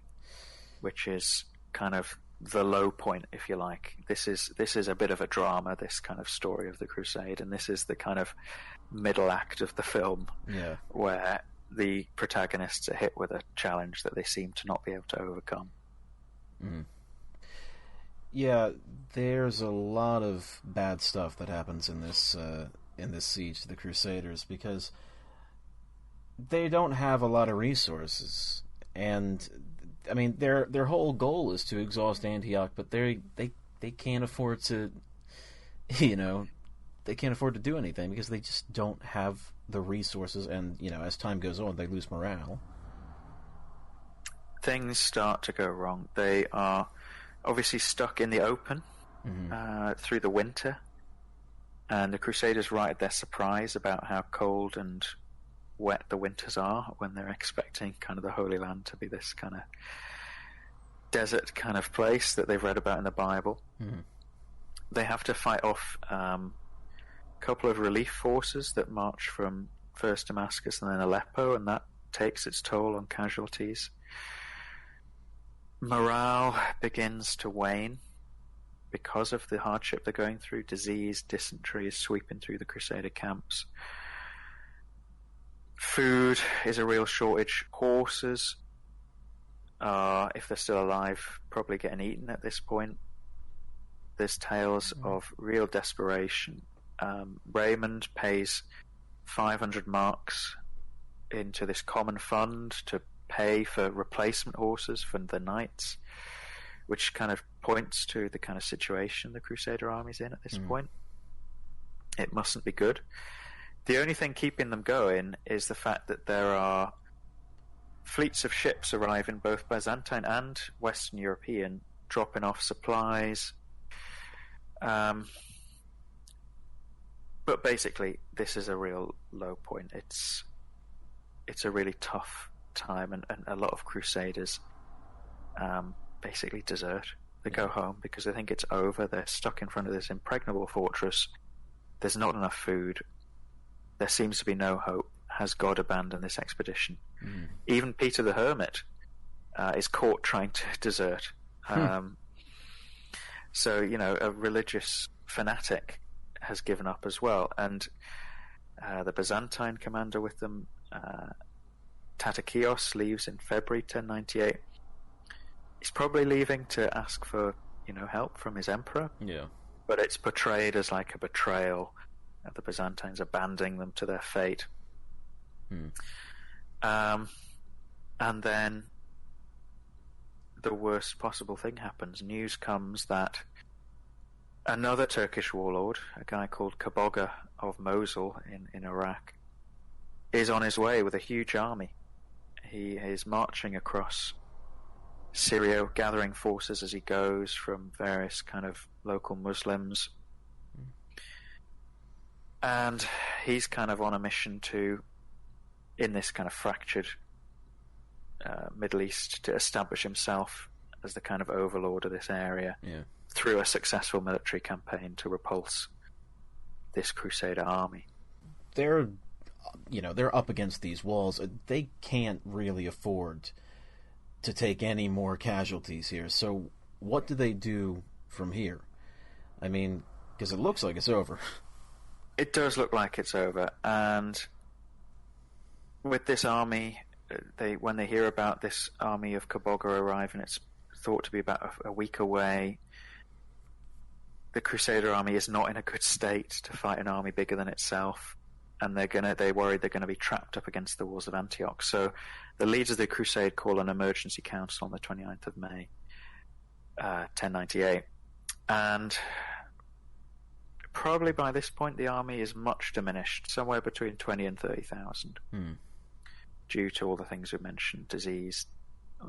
which is kind of the low point, if you like. This is a bit of a drama, this kind of story of the Crusade, and this is the kind of middle act of the film, where the protagonists are hit with a challenge that they seem to not be able to overcome. Yeah, there's a lot of bad stuff that happens in this siege to the Crusaders, because they don't have a lot of resources, and I mean their whole goal is to exhaust Antioch, but they can't afford to, they can't afford to do anything because they just don't have the resources, and as time goes on, they lose morale. Things start to go wrong. They are obviously stuck in the open through the winter, and the Crusaders write their surprise about how cold and wet the winters are when they're expecting kind of the Holy Land to be this kind of desert kind of place that they've read about in the Bible. They have to fight off a couple of relief forces that march from first Damascus and then Aleppo, and that takes its toll on casualties. Morale begins to wane because of the hardship they're going through. Disease, dysentery is sweeping through the Crusader camps. Food is a real shortage. Horses are, if they're still alive, probably getting eaten at this point. There's tales of real desperation. Raymond pays 500 marks into this common fund to pay for replacement horses for the knights, which kind of points to the kind of situation the Crusader army's in at this point. It mustn't be good. The only thing keeping them going is the fact that there are fleets of ships arriving, both Byzantine and Western European, dropping off supplies. But basically, this is a real low point. It's a really tough time, and a lot of Crusaders basically desert. They go home because they think it's over. They're stuck in front of this impregnable fortress. There's not enough food. There seems to be no hope. Has God abandoned this expedition? Even Peter the Hermit is caught trying to desert. So, a religious fanatic has given up as well. And the Byzantine commander with them, Tatakios, leaves in February 1098. He's probably leaving to ask for, help from his emperor. Yeah. But it's portrayed as like a betrayal, of the Byzantines abandoning them to their fate. And then the worst possible thing happens. News comes that another Turkish warlord, a guy called Kaboga of Mosul in Iraq, is on his way with a huge army. He is marching across Syria, gathering forces as he goes from various kind of local Muslims. And he's kind of on a mission to, in this kind of fractured Middle East, to establish himself as the kind of overlord of this area through a successful military campaign to repulse this Crusader army. They're up against these walls. They can't really afford to take any more casualties here. So what do they do from here? I mean, because it looks like it's over. It does look like it's over, and with this army, when they hear about this army of Kaboga arriving, it's thought to be about a week away. The Crusader army is not in a good state to fight an army bigger than itself, and they're worried they're going to be trapped up against the walls of Antioch. So the leaders of the crusade call an emergency council on the 29th of May, 1098, and probably by this point the army is much diminished, somewhere between 20 and 30,000, due to all the things we mentioned: disease,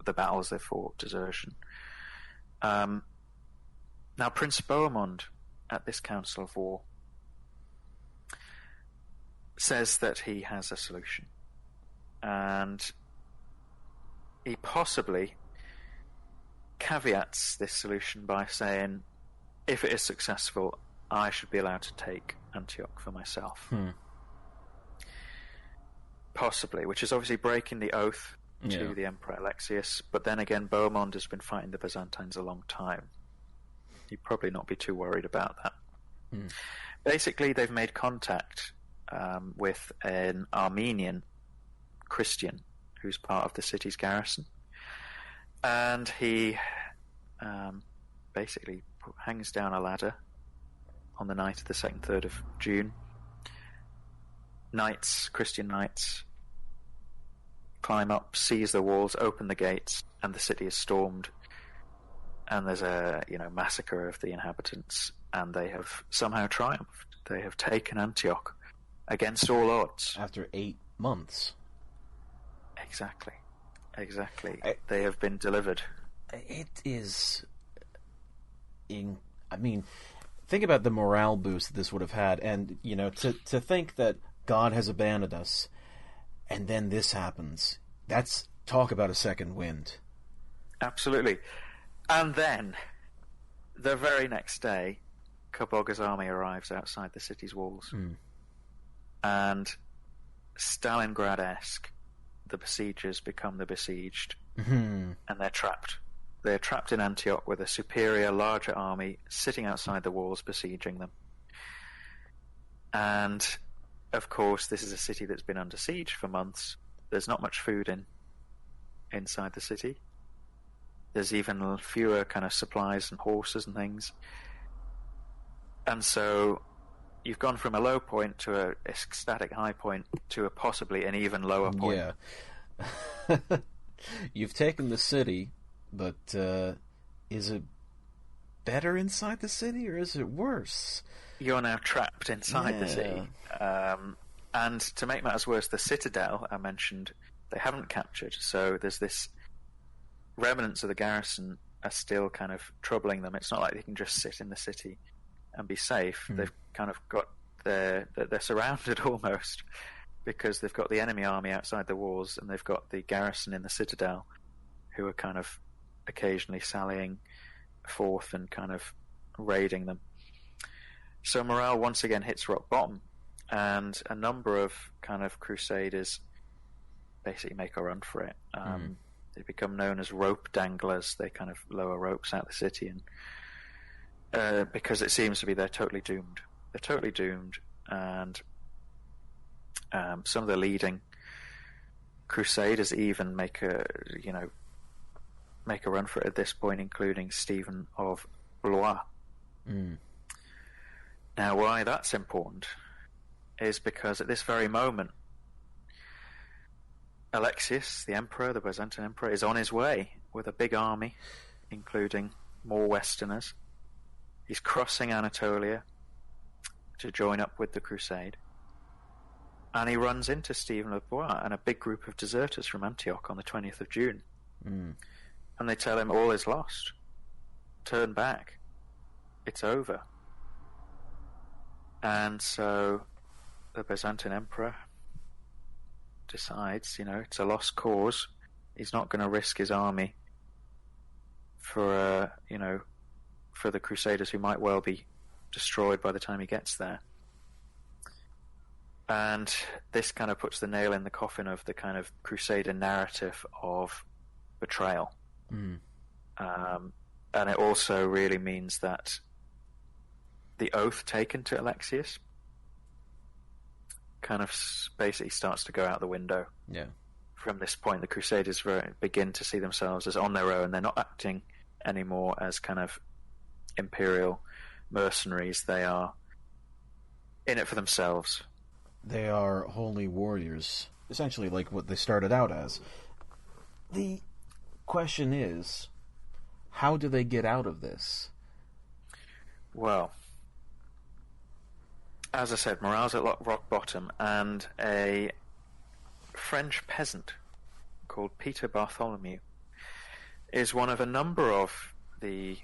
the battles they fought, desertion. Now Prince Bohemond, at this council of war, says that he has a solution, and he possibly caveats this solution by saying, if it is successful, I should be allowed to take Antioch for myself. Possibly, which is obviously breaking the oath to the Emperor Alexius, but then again, Bohemond has been fighting the Byzantines a long time. He'd probably not be too worried about that. Basically, they've made contact with an Armenian Christian who's part of the city's garrison, and he basically hangs down a ladder on the night of the 2nd, 3rd of June. Christian knights, climb up, seize the walls, open the gates, and the city is stormed. And there's a massacre of the inhabitants, and they have somehow triumphed. They have taken Antioch against all odds. After 8 months. Exactly. They have been delivered. It is... think about the morale boost that this would have had, and, to think that God has abandoned us, and then this happens. That's talk about a second wind. Absolutely. And then, the very next day, Kaboga's army arrives outside the city's walls. And Stalingrad-esque, the besiegers become the besieged, and they're trapped. They're trapped in Antioch with a superior, larger army sitting outside the walls besieging them. And of course, this is a city that's been under siege for months. There's not much food inside the city. There's even fewer kind of supplies and horses and things. And so you've gone from a low point to a ecstatic high point to a possibly an even lower point. Yeah. You've taken the city, but is it better inside the city or is it worse? You're now trapped inside the city. And to make matters worse, the citadel I mentioned, they haven't captured. So there's this remnants of the garrison are still kind of troubling them. It's not like they can just sit in the city and be safe. They've kind of got they're surrounded almost, because they've got the enemy army outside the walls and they've got the garrison in the citadel who are kind of occasionally sallying forth and kind of raiding them. So morale once again hits rock bottom, and a number of kind of crusaders basically make a run for it. They become known as rope danglers. They kind of lower ropes out the city, and because it seems to be they're totally doomed. They're totally doomed, and some of the leading crusaders even make a run for it at this point, including Stephen of Blois. Now, why that's important is because at this very moment, Alexius, the emperor, the Byzantine emperor, is on his way with a big army, including more Westerners. He's crossing Anatolia to join up with the crusade. And he runs into Stephen of Blois and a big group of deserters from Antioch on the 20th of June. And they tell him all is lost. Turn back. It's over. And so the Byzantine emperor decides, it's a lost cause. He's not going to risk his army for the crusaders who might well be destroyed by the time he gets there. And this kind of puts the nail in the coffin of the kind of crusader narrative of betrayal. And it also really means that the oath taken to Alexius kind of basically starts to go out the window. Yeah. From this point, the Crusaders begin to see themselves as on their own. They're not acting anymore as kind of imperial mercenaries. They are in it for themselves. They are holy warriors, essentially like what they started out as. The question is, how do they get out of this? Well, as I said, morale's at rock bottom, and a French peasant called Peter Bartholomew is one of a number of the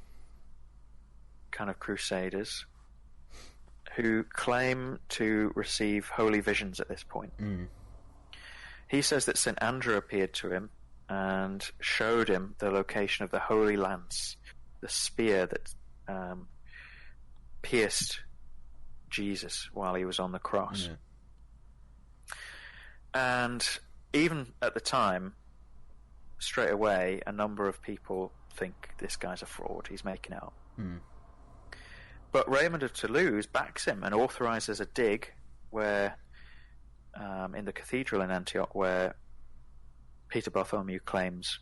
kind of crusaders who claim to receive holy visions at this point. He says that St. Andrew appeared to him and showed him the location of the Holy Lance, the spear that pierced Jesus while he was on the cross. And even at the time, straight away, a number of people think this guy's a fraud, he's making it up. But Raymond of Toulouse backs him and authorises a dig where, in the cathedral in Antioch, where Peter Bartholomew claims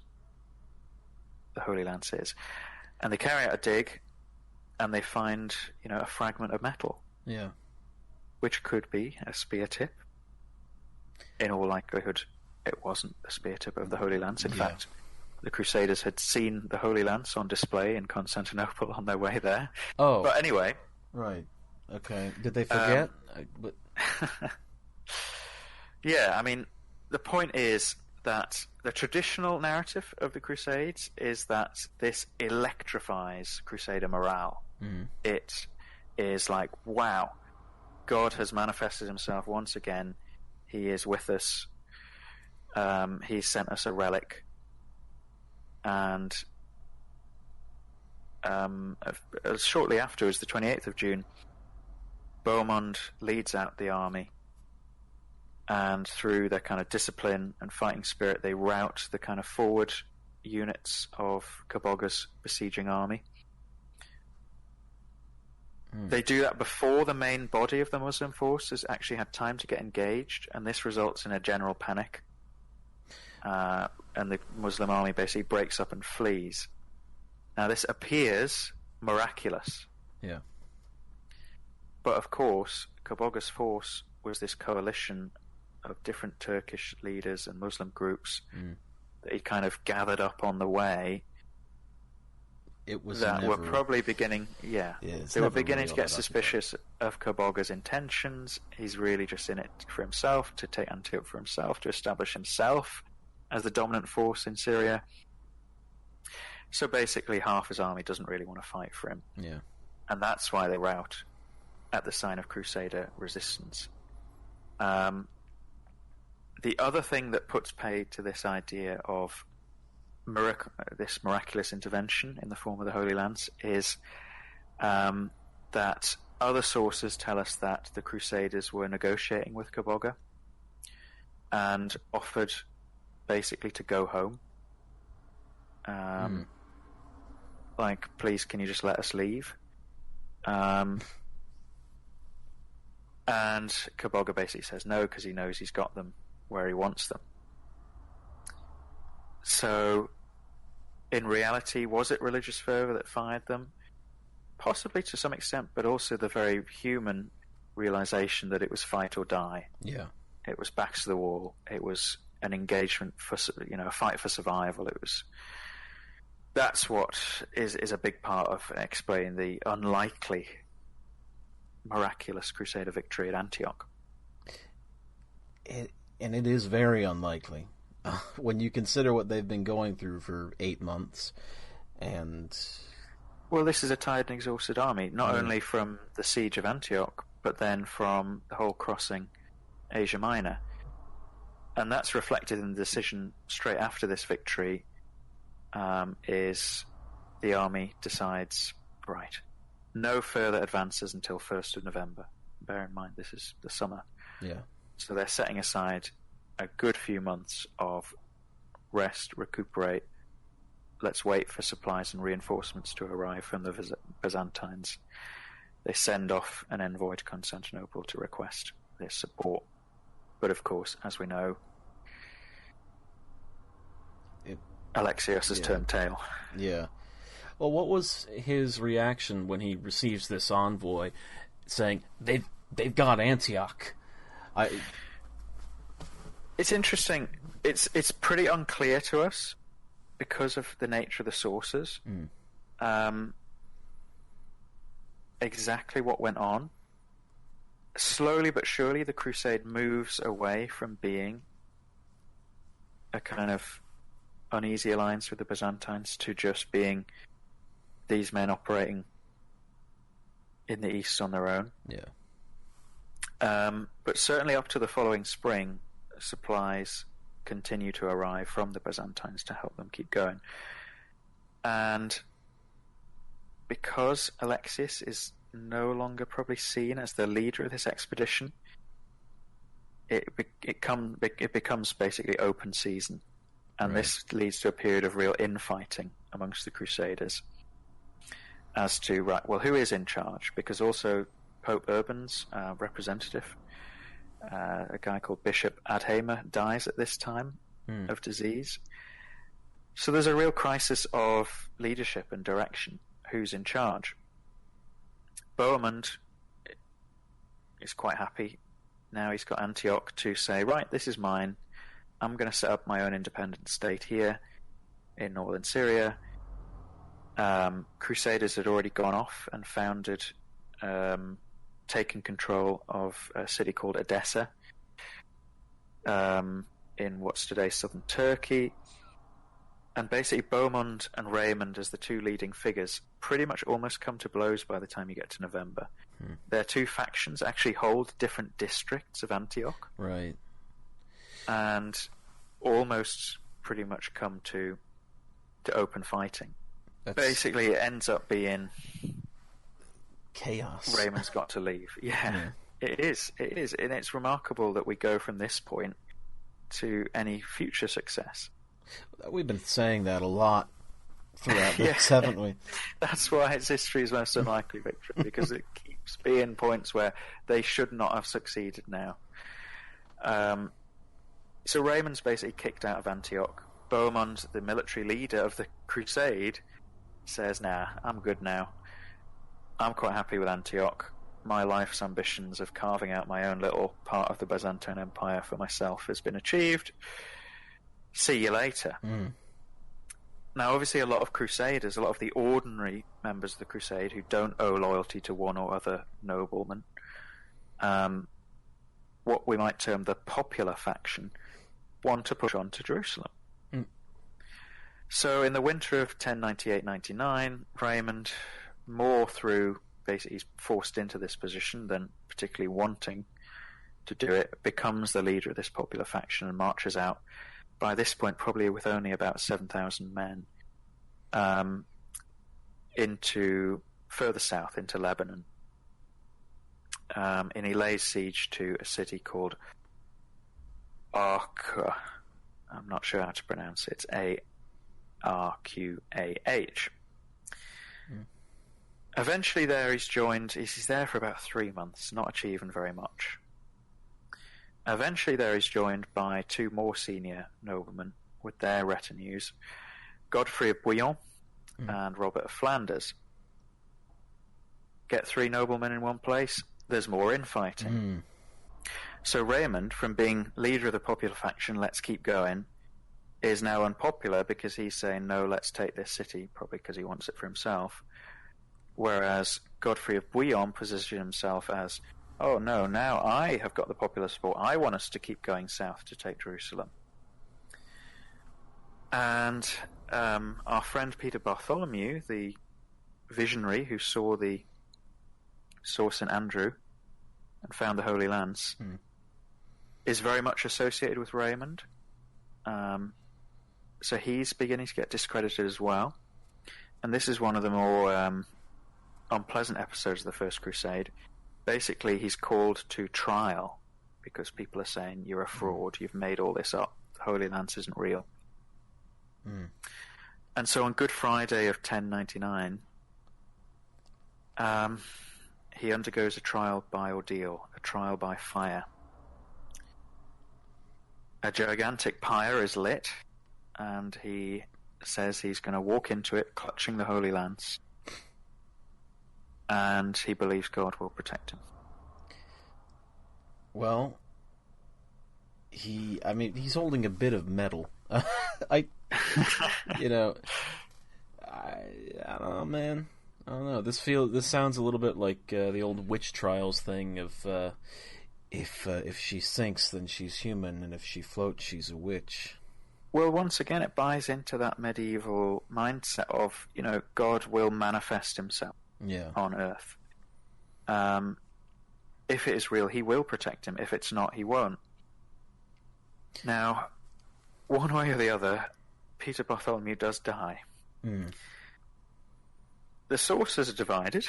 the Holy Lance is. And they carry out a dig, and they find, a fragment of metal. Yeah. Which could be a spear tip. In all likelihood, it wasn't the spear tip of the Holy Lance. In fact, the Crusaders had seen the Holy Lance on display in Constantinople on their way there. Oh. But anyway. Right. Okay. Did they forget? Yeah, I mean, the point is that the traditional narrative of the Crusades is that this electrifies Crusader morale. It is like, wow, God has manifested himself once again. He is with us. He sent us a relic. And shortly afterwards, the 28th of June, Beaumont leads out the army, and through their kind of discipline and fighting spirit, they rout the kind of forward units of Kaboga's besieging army. They do that before the main body of the Muslim forces actually had time to get engaged, and this results in a general panic. And the Muslim army basically breaks up and flees. Now, this appears miraculous. Yeah. But of course, Kaboga's force was this coalition of different Turkish leaders and Muslim groups that he kind of gathered up on the way. It was that were probably beginning, they were beginning to get suspicious of Kaboga's intentions. He's really just in it for himself, to take Antioch for himself, to establish himself as the dominant force in Syria. So basically, half his army doesn't really want to fight for him. Yeah. And that's why they rout at the sign of Crusader resistance. The other thing that puts paid to this idea of this miraculous intervention in the form of the Holy Lance is that other sources tell us that the Crusaders were negotiating with Kaboga and offered basically to go home. Like, please, can you just let us leave? And Kaboga basically says no, because he knows he's got them where he wants them. So, in reality, was it religious fervour that fired them? Possibly to some extent, but also the very human realization that it was fight or die. Yeah. It was backs to the wall. It was an engagement for, a fight for survival. That's what is a big part of explaining the unlikely, miraculous Crusader victory at Antioch. And it is very unlikely. When you consider what they've been going through for 8 months, and... Well, this is a tired and exhausted army, not only from the siege of Antioch, but then from the whole crossing Asia Minor. And that's reflected in the decision straight after this victory, is the army decides, right, no further advances until 1st of November. Bear in mind, this is the summer. Yeah. So they're setting aside a good few months of rest, recuperate. Let's wait for supplies and reinforcements to arrive from the Byzantines. They send off an envoy to Constantinople to request their support. But of course, as we know, Alexios has turned tail. Yeah. Well, what was his reaction when he receives this envoy saying, they've got Antioch? It's interesting. It's pretty unclear to us because of the nature of the sources. Exactly what went on. Slowly but surely, the crusade moves away from being a kind of uneasy alliance with the Byzantines to just being these men operating in the east on their own. Yeah. But certainly up to the following spring, supplies continue to arrive from the Byzantines to help them keep going. And because Alexius is no longer probably seen as the leader of this expedition, it becomes basically open season. And this leads to a period of real infighting amongst the Crusaders as to, who is in charge? Because also Pope Urban's representative, a guy called Bishop Adhemer, dies at this time of disease. So there's a real crisis of leadership and direction. Who's in charge? Bohemond is quite happy. Now he's got Antioch to say, right, this is mine. I'm going to set up my own independent state here in northern Syria. Crusaders had already gone off and founded, taken control of a city called Edessa in what's today southern Turkey. And basically Bohemond and Raymond, as the two leading figures, pretty much almost come to blows by the time you get to November. Their two factions actually hold different districts of Antioch. Right. And almost pretty much come to open fighting. Basically, it ends up being chaos. Raymond's got to leave. Yeah. It is. And it's remarkable that we go from this point to any future success. We've been saying that a lot throughout this, haven't we? That's why it's history's most unlikely victory, because it keeps being points where they should not have succeeded now. So Raymond's basically kicked out of Antioch. Bohemond, the military leader of the crusade, says, nah, I'm good now. I'm quite happy with Antioch. My life's ambitions of carving out my own little part of the Byzantine Empire for myself has been achieved. See you later. Now, obviously, a lot of crusaders, a lot of the ordinary members of the crusade who don't owe loyalty to one or other nobleman, what we might term the popular faction, want to push on to Jerusalem. So in the winter of 1098-99, Raymond, more through basically he's forced into this position than particularly wanting to do it, becomes the leader of this popular faction and marches out, by this point probably with only about 7,000 men, into further south, into Lebanon. And he lays siege to a city called Arqah. I'm not sure how to pronounce it. Arqah. Eventually there he's there for about 3 months, not achieving very much. Eventually there he's joined by 2 more senior noblemen with their retinues, Godfrey of Bouillon and Robert of Flanders. Get 3 noblemen in one place, there's more infighting. So Raymond, from being leader of the popular faction, let's keep going, is now unpopular because he's saying, no, let's take this city, probably because he wants it for himself. Whereas Godfrey of Bouillon positioned himself as, oh no, now I have got the popular support. I want us to keep going south to take Jerusalem. And our friend Peter Bartholomew, the visionary who saw St. Andrew and found the Holy Lands, is very much associated with Raymond. So he's beginning to get discredited as well. And this is one of the more unpleasant episodes of the First Crusade. Basically, he's called to trial because people are saying, you're a fraud, you've made all this up, the Holy Lands isn't real. And so on Good Friday of 1099, he undergoes a trial by ordeal, a trial by fire. A gigantic pyre is lit, and he says he's going to walk into it clutching the Holy Lance, and he believes God will protect him. Well, he's holding a bit of metal. I don't know, man. I don't know. This sounds a little bit like the old witch trials thing of if she sinks, then she's human, and if she floats, she's a witch. Well, once again, it buys into that medieval mindset of, God will manifest himself on Earth. If it is real, he will protect him. If it's not, he won't. Now, one way or the other, Peter Bartholomew does die. The sources are divided.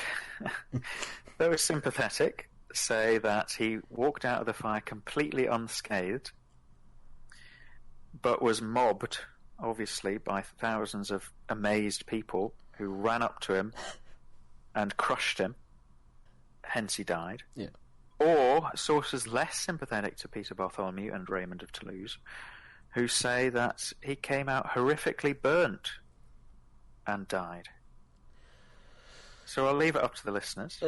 Those sympathetic say that he walked out of the fire completely unscathed, but was mobbed, obviously, by thousands of amazed people who ran up to him and crushed him, hence he died. Yeah. Or sources less sympathetic to Peter Bartholomew and Raymond of Toulouse, who say that he came out horrifically burnt and died. So I'll leave it up to the listeners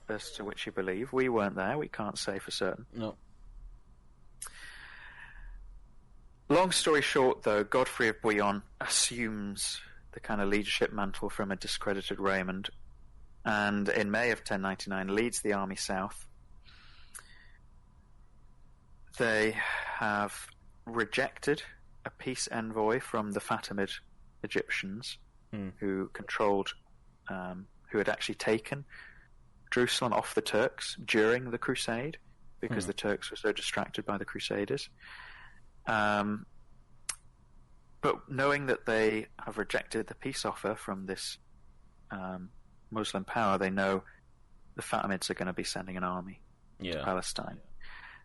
as to which you believe. We weren't there, we can't say for certain. No. Long story short, though, Godfrey of Bouillon assumes the kind of leadership mantle from a discredited Raymond, and in May of 1099 leads the army south. They have rejected a peace envoy from the Fatimid Egyptians, who controlled, who had actually taken Jerusalem off the Turks during the Crusade, because the Turks were so distracted by the Crusaders. But knowing that they have rejected the peace offer from this Muslim power, they know the Fatimids are going to be sending an army to Palestine.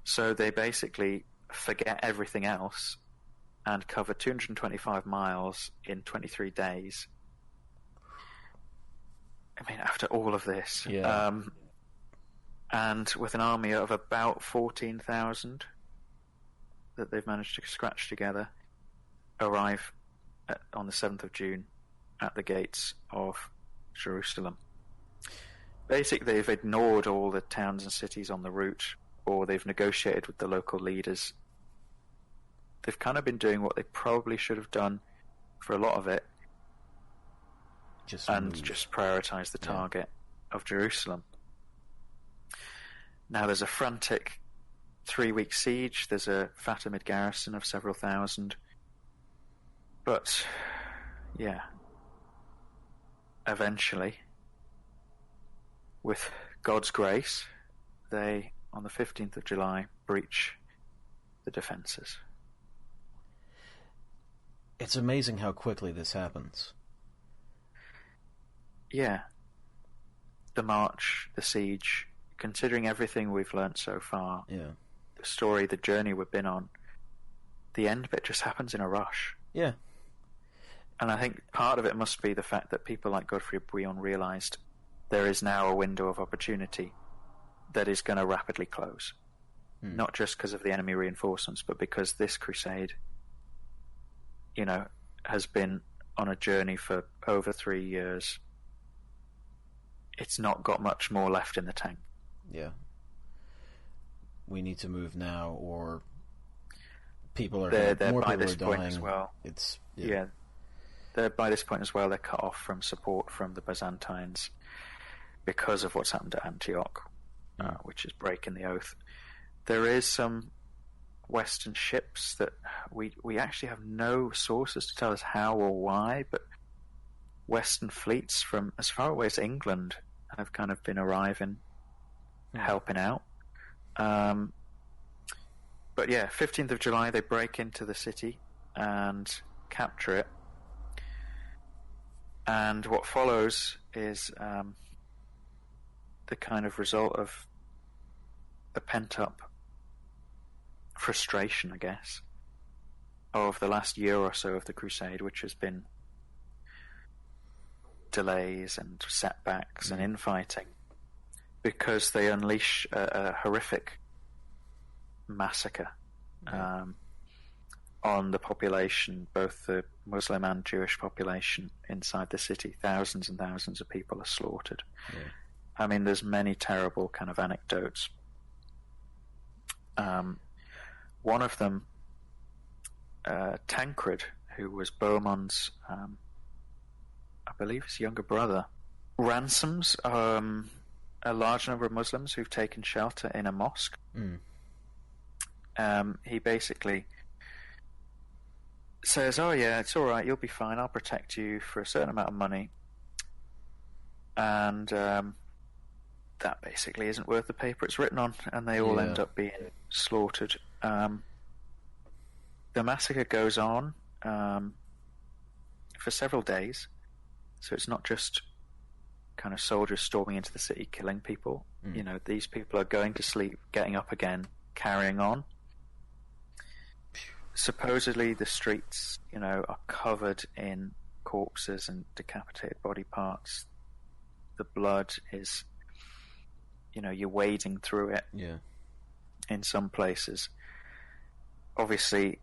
So they basically forget everything else and cover 225 miles in 23 days after all of this. Yeah. And with an army of about 14,000 that they've managed to scratch together, arrive on the 7th of June at the gates of Jerusalem. Basically, they've ignored all the towns and cities on the route, or they've negotiated with the local leaders. They've kind of been doing what they probably should have done for a lot of it, just prioritize the target of Jerusalem. Now there's a frantic 3-week siege, there's a Fatimid garrison of several thousand, but eventually, with God's grace, they, on the 15th of July, breach the defences. It's amazing how quickly this happens. Yeah. The march, the siege, considering everything we've learnt so far, the story, the journey we've been on, the end bit just happens in a rush. Yeah. And I think part of it must be the fact that people like Godfrey Bouillon realised there is now a window of opportunity that is going to rapidly close. Not just because of the enemy reinforcements, but because this crusade, has been on a journey for over 3 years. It's not got much more left in the tank. Yeah. We need to move now, or people are they're more by people this are point dying. As well. They're by this point as well. They're cut off from support from the Byzantines because of what's happened at Antioch, which is breaking the oath. There is some Western ships that we actually have no sources to tell us how or why, but Western fleets from as far away as England have kind of been arriving, helping out. But 15th of July, they break into the city and capture it. And what follows is the kind of result of the pent-up frustration, I guess, of the last year or so of the crusade, which has been delays and setbacks and infighting, because they unleash a horrific massacre on the population, both the Muslim and Jewish population inside the city. Thousands and thousands of people are slaughtered. I mean, there's many terrible kind of anecdotes. One of them, Tancred, who was Bohemond's, I believe his younger brother, ransoms a large number of Muslims who've taken shelter in a mosque. He basically says, "Oh yeah, it's all right, you'll be fine, I'll protect you for a certain amount of money," and that basically isn't worth the paper it's written on, and they all end up being slaughtered. The massacre goes on for several days, so it's not just kind of soldiers storming into the city killing people. These people are going to sleep, getting up again, carrying on. Supposedly the streets, are covered in corpses and decapitated body parts. The blood is, you're wading through it. In some places. Obviously,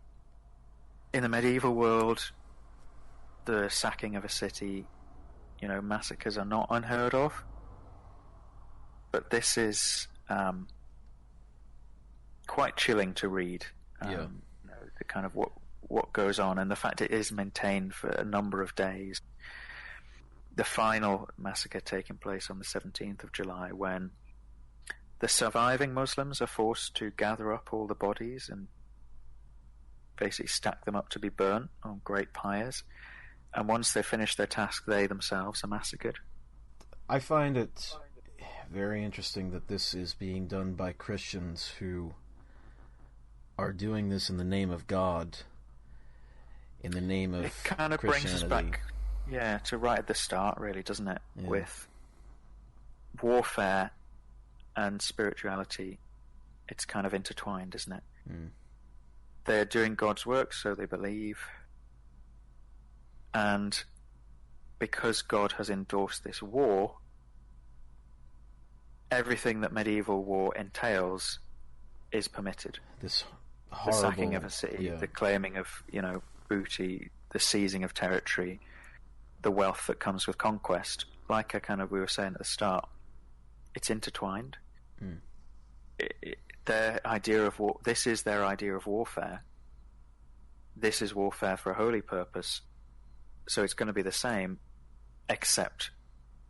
in the medieval world, the sacking of a city, massacres are not unheard of. But this is quite chilling to read. The kind of what goes on, and the fact it is maintained for a number of days. The final massacre taking place on the 17th of July, when the surviving Muslims are forced to gather up all the bodies and basically stack them up to be burnt on great pyres. And once they finish their task, they themselves are massacred. I find it very interesting that this is being done by Christians who are doing this in the name of God, in the name of Christianity. It kind of brings us back, to right at the start, really, doesn't it? With warfare and spirituality, it's kind of intertwined, isn't it? They're doing God's work, so they believe. And because God has endorsed this war, everything that medieval war entails is permitted. This The horrible... sacking of a city, yeah. the claiming of, booty, the seizing of territory, the wealth that comes with conquest. Like we were saying at the start, it's intertwined. Their idea of war, this is their idea of warfare. This is warfare for a holy purpose. So it's going to be the same, except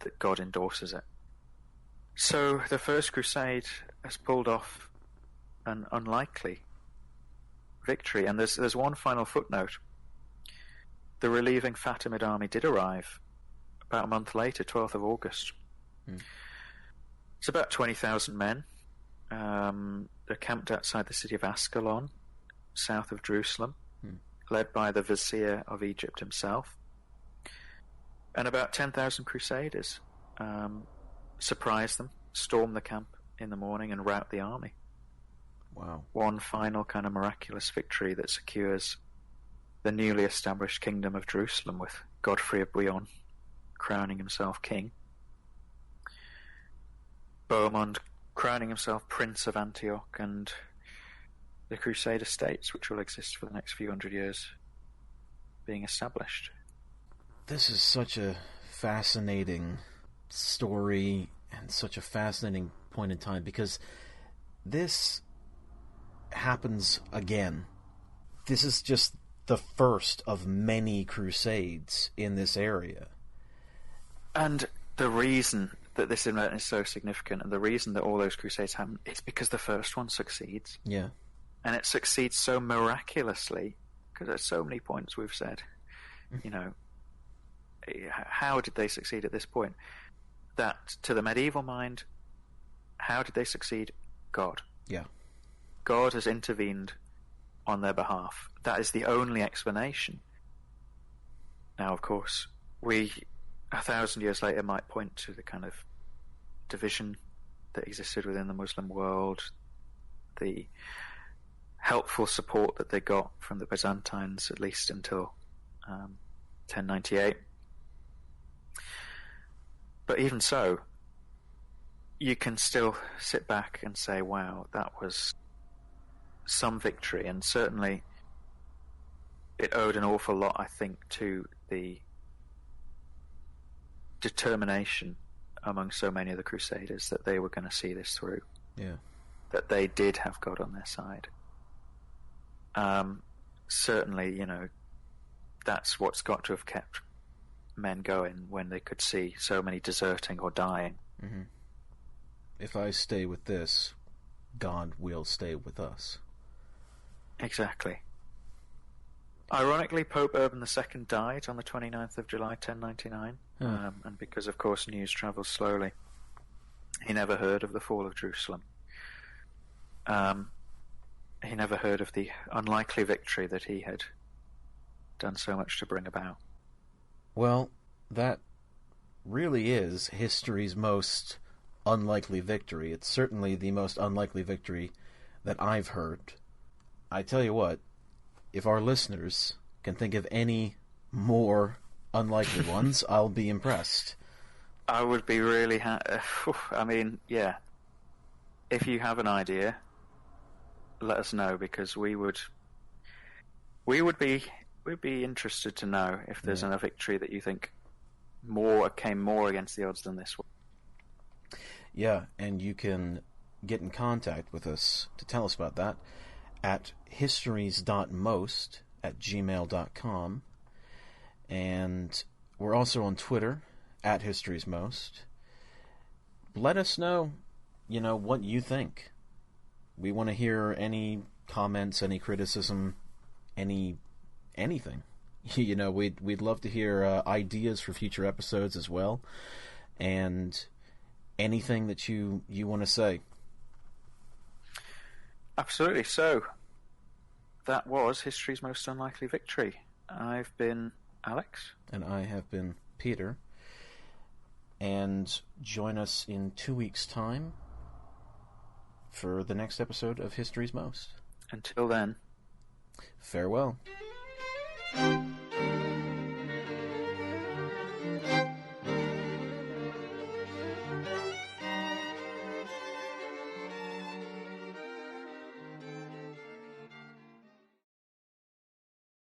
that God endorses it. So the First Crusade has pulled off an unlikely victory. And there's one final footnote. The relieving Fatimid army did arrive about a month later, 12th of August. It's about 20,000 men. They're camped outside the city of Ascalon, south of Jerusalem, led by the Vizier of Egypt himself. And about 10,000 crusaders surprise them, storm the camp in the morning, and rout the army. Wow. One final kind of miraculous victory that secures the newly established kingdom of Jerusalem, with Godfrey of Bouillon crowning himself king, Bohemond crowning himself Prince of Antioch, and the Crusader states, which will exist for the next few hundred years, being established. This is such a fascinating story and such a fascinating point in time, because this happens again. This is just the first of many crusades in this area. And the reason that this event is so significant, and the reason that all those crusades happen, is because the first one succeeds. Yeah. And it succeeds so miraculously, because there's so many points we've said, how did they succeed at this point? That, to the medieval mind, how did they succeed? God. Yeah. God has intervened on their behalf. That is the only explanation. Now, of course, we, 1,000 years later, might point to the kind of division that existed within the Muslim world, the helpful support that they got from the Byzantines, at least until 1098. But even so, you can still sit back and say, wow, that was some victory, and certainly it owed an awful lot, I think, to the determination among so many of the Crusaders that they were going to see this through. Yeah. That they did have God on their side. Certainly, that's what's got to have kept men going when they could see so many deserting or dying. Mm-hmm. If I stay with this, God will stay with us. Exactly. Ironically, Pope Urban II died on the 29th of July, 1099, and because, of course, news travels slowly, he never heard of the fall of Jerusalem. He never heard of the unlikely victory that he had done so much to bring about. Well, that really is history's most unlikely victory. It's certainly the most unlikely victory that I've heard. I tell you what, if our listeners can think of any more unlikely ones, I'll be impressed. I would be really yeah. If you have an idea, let us know, because we'd be interested to know if there's a victory that you think came more against the odds than this one. Yeah, and you can get in contact with us to tell us about that at histories.most@gmail.com, and we're also on Twitter at historiesmost. Let us know, what you think. We want to hear any comments, any criticism, anything. We'd love to hear ideas for future episodes as well, and anything that you want to say. Absolutely. So, that was History's Most Unlikely Victory. I've been Alex. And I have been Peter. And join us in 2 weeks' time for the next episode of History's Most. Until then, farewell.